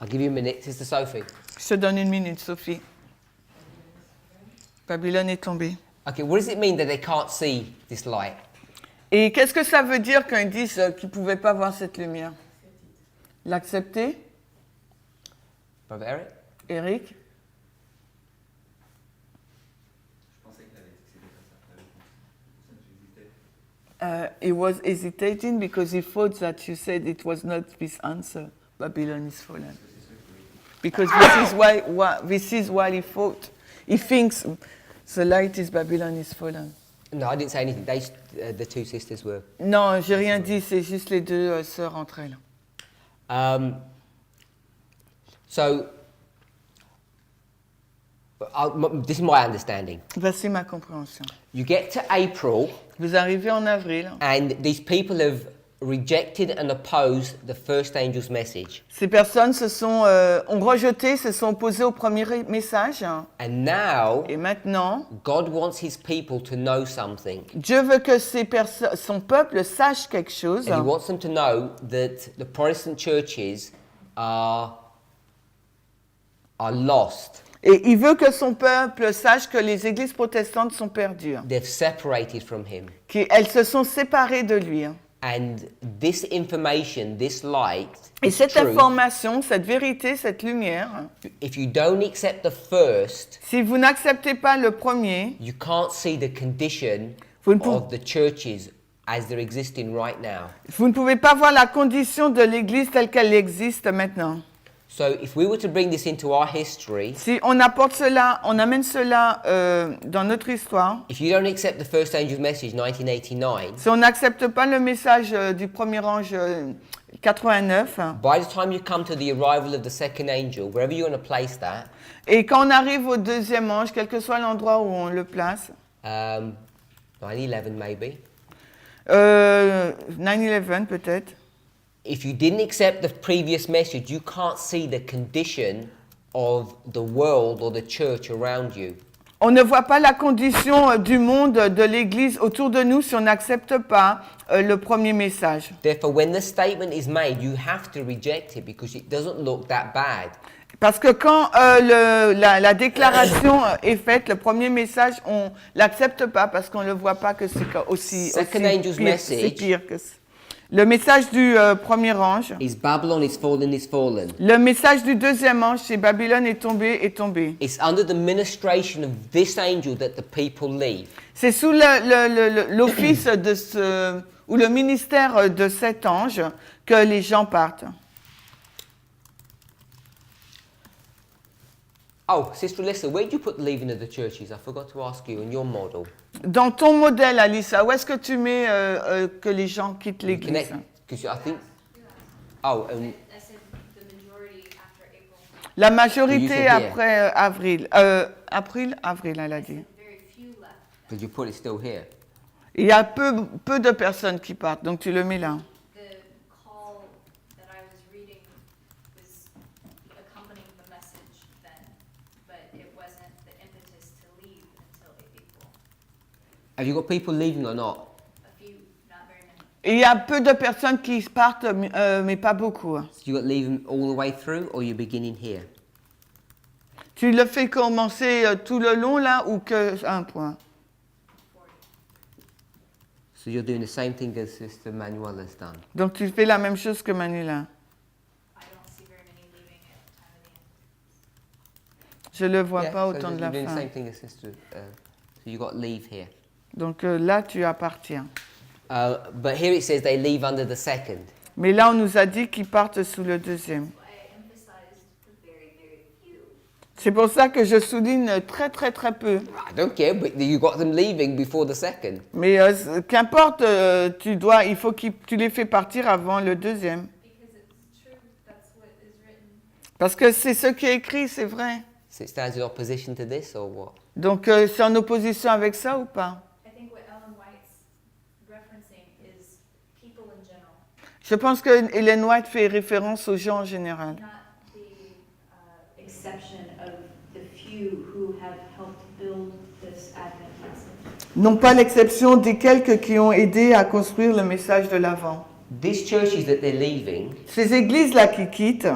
A: I'll give you a minute, Sister Sophie.
B: Je te donne une minute, Sophie. Babylone est tombée.
A: Okay, what does it mean that they can't see this light?
B: Et qu'est-ce que ça veut dire quand ils disent qu'ils ne pouvaient pas voir cette lumière? L'accepter?
A: Brother Eric?
B: Eric?
E: Je pensais qu'il avait dit que c'était pas ça. La réponse. C'est pour ça que j'hésitais.
B: He was hesitating because he thought that you said it was not this answer. Babylon is fallen. Because this is why he thought. He thinks the light is Babylon is fallen.
A: No, I didn't say anything. The two sisters were.
B: Non, j'ai rien dit. C'est juste les deux sœurs entre elles.
A: So, this is my understanding.
B: Voici ma compréhension.
A: You get to April,
B: Vous arrivez en avril.
A: and these people have rejected and opposed the first angel's message.
B: Ces personnes ont rejeté, se sont opposées au premier message.
A: And now,
B: Et maintenant,
A: God wants his people to know something.
B: Dieu veut que son peuple sache quelque chose.
A: And he wants them to know that the Protestant churches are lost.
B: Et il veut que son peuple sache que les églises protestantes sont perdues.
A: They've separated from him.
B: Qu'elles se sont séparées de lui.
A: And this information, this light,
B: Et cette
A: truth,
B: information, cette vérité, cette lumière,
A: if you don't accept the first,
B: si vous n'acceptez pas le premier,
A: you can't see the condition
B: vous ne, pou-
A: of the churches as they're existing right now.
B: vous ne pouvez pas voir la condition de l'Église telle qu'elle existe maintenant.
A: So if we were to bring this into our history,
B: Si on amène cela dans notre histoire,
A: if you don't accept the first angel's message, 1989,
B: si on n'accepte pas le message du premier ange 89,
A: by the time you come to the arrival of the second angel, wherever you want to place that,
B: et quand on arrive au deuxième ange, quel que soit l'endroit où on le place,
A: 9/11 maybe,
B: 9/11 peut-être,
A: if you didn't accept the previous message, you can't see the condition of the world or the church around you.
B: on ne voit pas la condition du monde, de l'Église autour de nous si on n'accepte pas le premier message.
A: Therefore, when the statement is made, you have to reject it because it doesn't look that bad.
B: Parce que quand la déclaration est faite, le premier message, on l'accepte pas parce qu'on ne le voit pas que c'est aussi
A: Second angel's
B: pire,
A: message.
B: c'est pire que ça. Le message du premier ange.
A: Is Babylon is fallen, is fallen.
B: Le message du deuxième ange, c'est Babylone est tombée, est tombée.
A: It's under the ministration of this angel that the people leave.
B: C'est sous l'office ou le ministère de cet ange que les gens partent.
A: Oh, Sister Alyssa, where do you put the leaving of the churches? I forgot to ask you in your model.
B: Dans ton modèle, Alissa, où est-ce que tu mets que les gens quittent l'Église?
A: Because I think. Oh,
C: I said the majority after April.
B: La
A: You
B: majorité
A: said here.
B: après avril. Avril, elle a dit.
C: Very few left.
A: did you put it still here?
B: Il y a peu de personnes qui partent, donc tu le mets là.
C: The call that I was reading was accompanying the message then, but it wasn't the impetus to leave until April.
A: Have you got people leaving or not?
C: A few, not very many.
B: Et il y a peu de personnes qui partent, mais pas beaucoup.
A: So you got leaving all the way through, or you're beginning here?
B: Tu le fais commencer tout le long là ou que un point?
A: So you're doing the same thing as Sister Manuel has done.
B: Donc tu fais la même chose que Manuela.
C: I don't see very many leaving at the time of the end.
B: Je le vois
A: Yeah,
B: pas
A: so
B: au temps de
A: you're
B: la
A: doing the
B: fin.
A: same thing as Sister. So you got leave here.
B: Donc là tu appartiens.
A: But here it says they leave under the second.
B: Mais là on nous a dit qu'ils partent sous le deuxième.
C: I emphasized the very, very few.
B: C'est pour ça que je souligne très très très peu.
A: I don't care, but you got them leaving before the second.
B: Mais qu'importe, il faut que tu les fais partir avant le deuxième.
C: Because it's true, that's what is written.
B: Parce que c'est ce qui est écrit, c'est vrai.
A: So it stands in opposition to this, or what?
B: Donc c'est en opposition avec ça ou pas?
C: I think what Ellen White's referencing is people in general,
B: Je pense que Ellen White fait référence aux gens en général.
C: not the exception of the few who have helped build this Advent message.
B: Non pas l'exception des quelques qui ont aidé à construire le message de l'Avent.
A: These churches that they're leaving,
B: Ces églises-là qui quittent,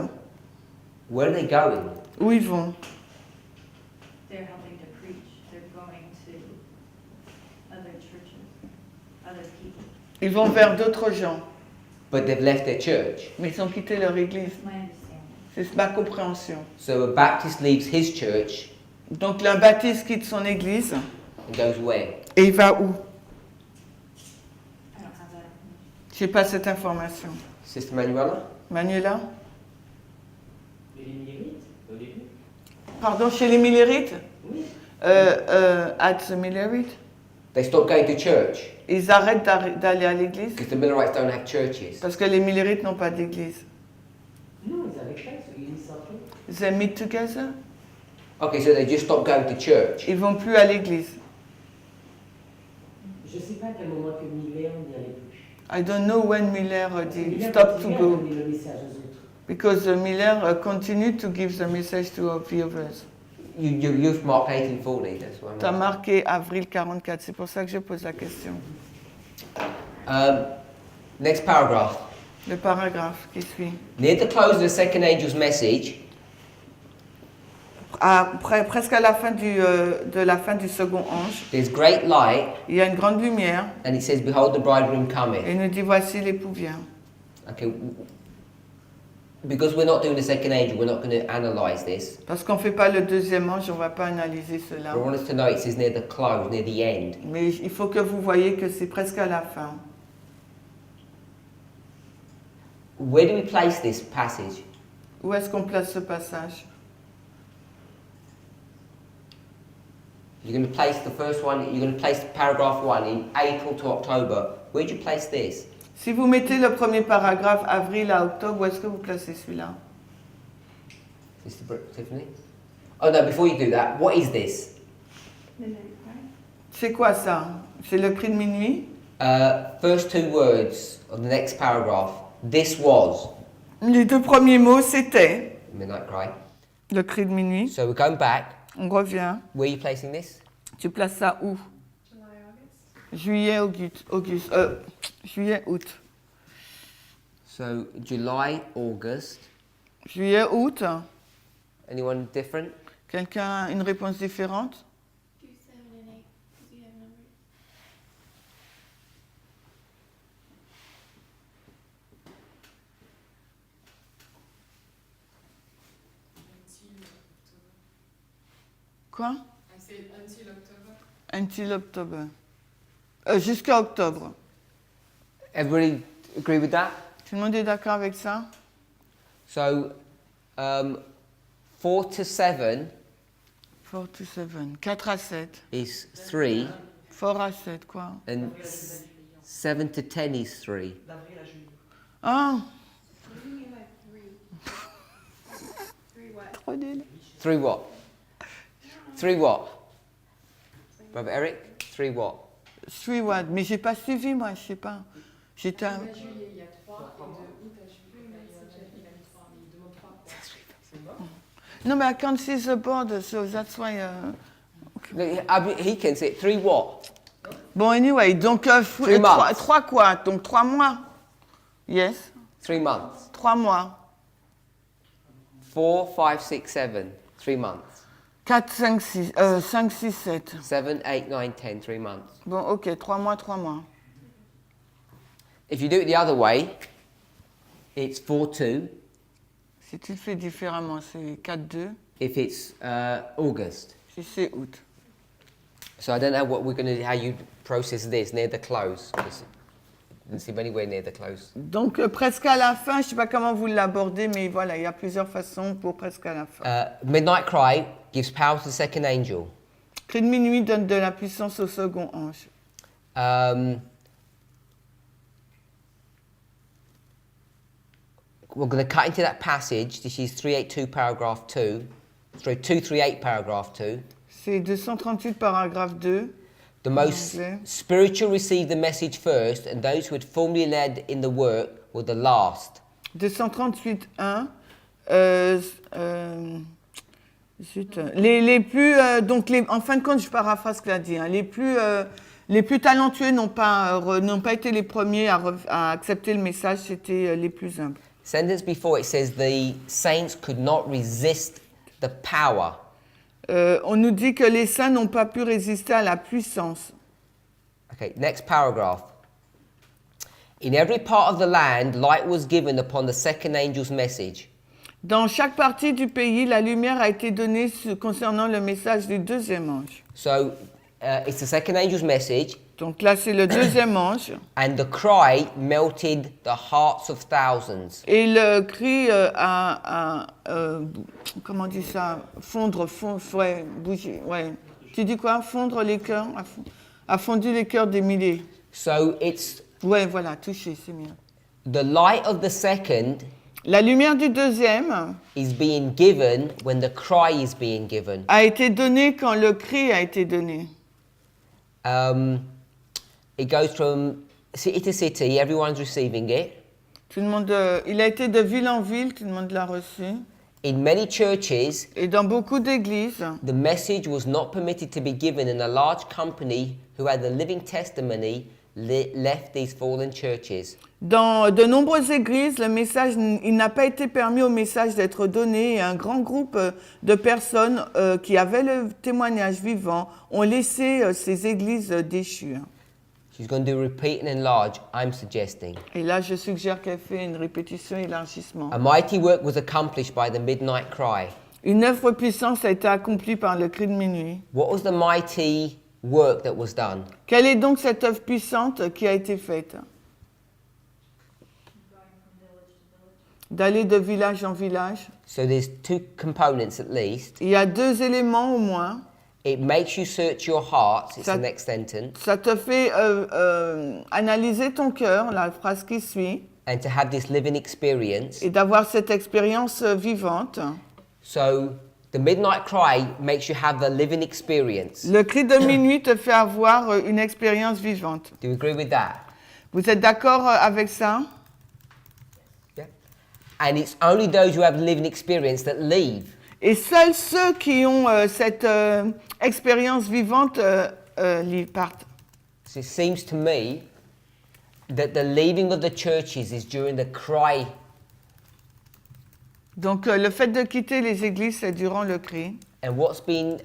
A: where are they going?
B: où ils vont?
C: They're helping to preach, they're going to other churches, other people.
B: Ils vont vers d'autres gens.
A: But they've left their church.
B: Mais ils ont quitté leur église.
C: That's my understanding.
B: C'est ma compréhension.
A: So a Baptist leaves his church
B: Donc le baptiste quitte son église
A: and goes where?
B: et il va où?
C: I don't have that.
B: Je n'ai pas cette information.
A: Sister Manuela?
B: Manuela?
H: Mais les mérites, au début.
B: Pardon, chez les Millérites?
H: Oui.
B: At the Millerite?
A: They stop going to church
B: Ils arrêtent d'aller à l'église
A: because the Millerites don't have churches.
B: parce que les Millérites n'ont pas d'église.
H: Non, ils avaient pas ce qu'ils sortent.
B: They meet together?
A: Okay, so they just stop going to church.
B: Ils vont plus à l'église.
H: Je ne sais pas à quel moment que Miller n'y allait plus.
B: I don't know when Miller dit
H: Miller
B: stop to
H: continuait à
B: go.
H: donner le message aux autres.
B: Because Miller continued to give the message to the others.
A: You've marked 1840, that's what
B: Tu as
A: I'm
B: marqué avril 44, c'est pour ça que je pose la question.
A: Next paragraph.
B: Le paragraphe qui suit.
A: Near the close of the second angel's message,
B: Presque à la fin de la fin du second ange,
A: there's great light,
B: il y a une grande lumière
A: and it says, Behold, the bridegroom
B: et
A: cometh.
B: il nous dit voici l'époux vient.
A: Okay, because we're not doing the second angel, we're not going to analyze this.
B: Parce qu'on ne fait pas le deuxième ange, on ne va pas analyser cela.
A: But I want us to know it says near the close, near the end.
B: Mais il faut que vous voyez que c'est presque à la fin.
A: Where do we place this passage?
B: Où est-ce qu'on place ce passage?
A: You're going to place the first one, you're going to place paragraph 1 in April to October. Where do you place this?
B: Si vous mettez le premier paragraphe avril à octobre, où est-ce que vous placez celui-là?
A: Sister Tiffany? Oh no, before you do that, what is this?
G: Midnight cry.
B: C'est quoi ça? C'est le cri de minuit?
A: First two words of the next paragraph. This was.
B: Les deux premiers mots, c'était
A: Midnight Cry.
B: le cri de minuit.
A: So we're going back.
B: On revient.
A: Where are you placing this?
B: Tu places ça où?
D: July, August.
B: Juillet, juillet, août.
A: So July, August.
B: Juillet, août.
A: Anyone different?
B: Quelqu'un a une réponse différente?
G: Do 7 and 8 because you have numbers.
D: Until October.
B: Quoi?
D: I said until October.
B: Until October. Jusqu'à octobre.
A: Everybody agree with that?
B: Tout le monde est d'accord avec ça?
A: So 4 to 7
B: 4 to 7. 4 à 7.
A: is 3,
B: 4 à 7, quoi?
A: and 7 to 10 is 3.
H: D'avril à juillet.
B: Ah!
G: What do you mean by 3? 3 what?
B: Trop nul.
A: 3 what? 3 what? Brother Eric? 3 what?
B: 3 what? Mais j'ai pas suivi, moi, je sais pas. J'étais un...
D: À juillet, il y a 3, et de août à juillet, il a mis 3, mais il demande 3. C'est mort.
B: No, but I can't see the board, so that's why...
A: No, he can say 3 what?
B: Bon, anyway, donc
A: 3 months.
B: 3 quoi? Donc 3 mois. Yes,
A: 3 months.
B: 3 mois.
A: 4, 5, 6, 7. 3 months.
B: 4, 5, 6, 7.
A: 7, 8, 9, 10. 3 months.
B: Bon, ok, 3 mois, 3 mois.
A: If you do it the other way, it's 4, 2.
B: Si tu le fais différemment, c'est 4, 2.
A: If it's August.
B: Si c'est août.
A: So I don't know what we're going to, how you process this near the close. 'Cause it didn't seem anywhere near the close.
B: Donc presque à la fin, je ne sais pas comment vous l'abordez, mais voilà, il y a plusieurs façons pour presque à la fin.
A: Midnight Cry gives power to the second angel.
B: Cri de minuit donne de la puissance au second ange.
A: We're going to cut into that passage. This is 382 paragraph 2. Sorry, 238 paragraph 2.
B: C'est 238 paragraphe 2.
A: The most
B: anglais.
A: spiritual received the message first, and those who had formerly led in the work were the last.
B: 238, 1. Zut. Les plus, donc en fin de compte, je paraphrase ce qu'il a dit. Hein, les plus talentueux n'ont pas été les premiers à accepter le message, c'était les plus humbles.
A: Sentence before it says the saints could not resist the power.
B: On nous dit que les saints n'ont pas pu résister à la puissance.
A: Okay, next paragraph. In every part of the land, light was given upon the second angel's message.
B: Dans chaque partie du pays, la lumière a été donnée concernant le message du deuxième ange.
A: So it's the second angel's message,
B: Donc là, c'est le deuxième ange.
A: and the cry melted the hearts of thousands.
B: Et le cri comment on dit ça? Ouais, bouger, ouais. Tu dis quoi? Fondre les cœurs? A fondu les cœurs des milliers.
A: So it's
B: Ouais, voilà, toucher, c'est mieux.
A: the light of the second
B: La lumière du deuxième
A: is being given when the cry is being given.
B: a été donnée quand le cri a été donné.
A: It goes from city to city, everyone's receiving it.
B: Tout le monde, il a été de ville en ville, tout le monde l'a reçu.
A: In many churches,
B: Et dans beaucoup d'églises,
A: the message was not permitted to be given, and a large company who had the living testimony left these fallen churches.
B: dans de nombreuses églises, le message, il n'a pas été permis au message d'être donné et un grand groupe de personnes qui avaient le témoignage vivant ont laissé ces églises déchues.
A: She's going to do repeat and enlarge, I'm suggesting.
B: Et là, je suggère qu'elle fait une répétition élargissement.
A: A mighty work was accomplished by the midnight cry.
B: Une œuvre puissante a été accomplie par le cri de minuit.
A: What was the mighty work that was done?
B: Quelle est donc cette œuvre puissante qui a été faite? D'aller de village en village.
A: So there's two components at least.
B: Il y a 2 éléments au moins.
A: It makes you search your heart, it's
B: Ça-
A: the next sentence,
B: Ça te fait analyser ton cœur, la phrase qui suit,
A: and to have this living experience.
B: et d'avoir cette expérience vivante.
A: So the midnight cry makes you have a living experience.
B: Le cri de minuit te fait avoir une expérience vivante.
A: Do you agree with that?
B: Vous êtes d'accord avec ça?
A: Yeah. And it's only those who have living experience that leave.
B: Et seuls ceux qui ont cette expérience vivante partent.
A: So it seems to me that the leaving of the churches is during the cry.
B: Donc le fait de quitter les églises, c'est durant le cri.
A: And what's been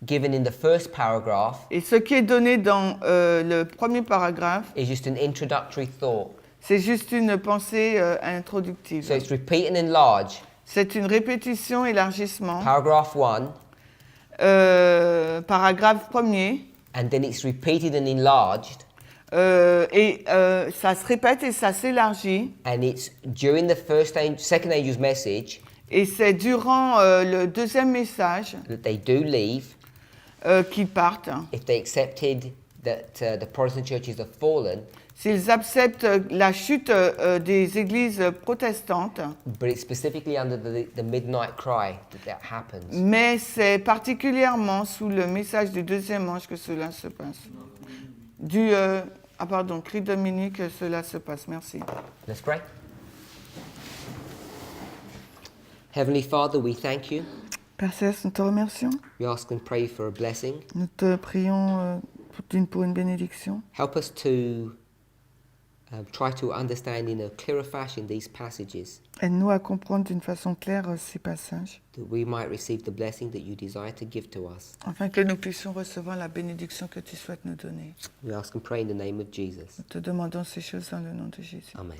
A: given in the first paragraph
B: Et ce qui est donné dans le premier paragraphe,
A: is just an introductory thought.
B: c'est juste une pensée introductive.
A: So it's repeat and enlarge.
B: C'est une répétition, élargissement.
A: Paragraph 1,
B: Paragraphe premier.
A: and then it's repeated and enlarged,
B: Et ça se répète et ça s'élargit.
A: and it's during the second angel's message
B: Et c'est durant le deuxième message
A: that they do leave
B: qu'ils partent.
A: if they accepted that the Protestant churches have fallen,
B: S'ils acceptent la chute des églises protestantes,
A: but it's specifically under the midnight cry that happens.
B: mais c'est particulièrement sous le message du deuxième ange que cela se passe. Cri de minuit que cela se passe. Merci.
A: Let's pray. Heavenly Father, we thank you.
B: Père Céleste, nous te remercions.
A: We ask and pray for a blessing.
B: Nous te prions pour une bénédiction.
A: Help us to try to understand in a clearer fashion these passages,
B: Aide-nous à comprendre d'une façon claire ces passages,
A: that we might receive the blessing that you desire to give to us.
B: afin que nous puissions recevoir la bénédiction que tu souhaites nous donner.
A: We ask and pray in the name of Jesus.
B: Nous te demandons ces choses dans le nom de Jésus.
A: Amen.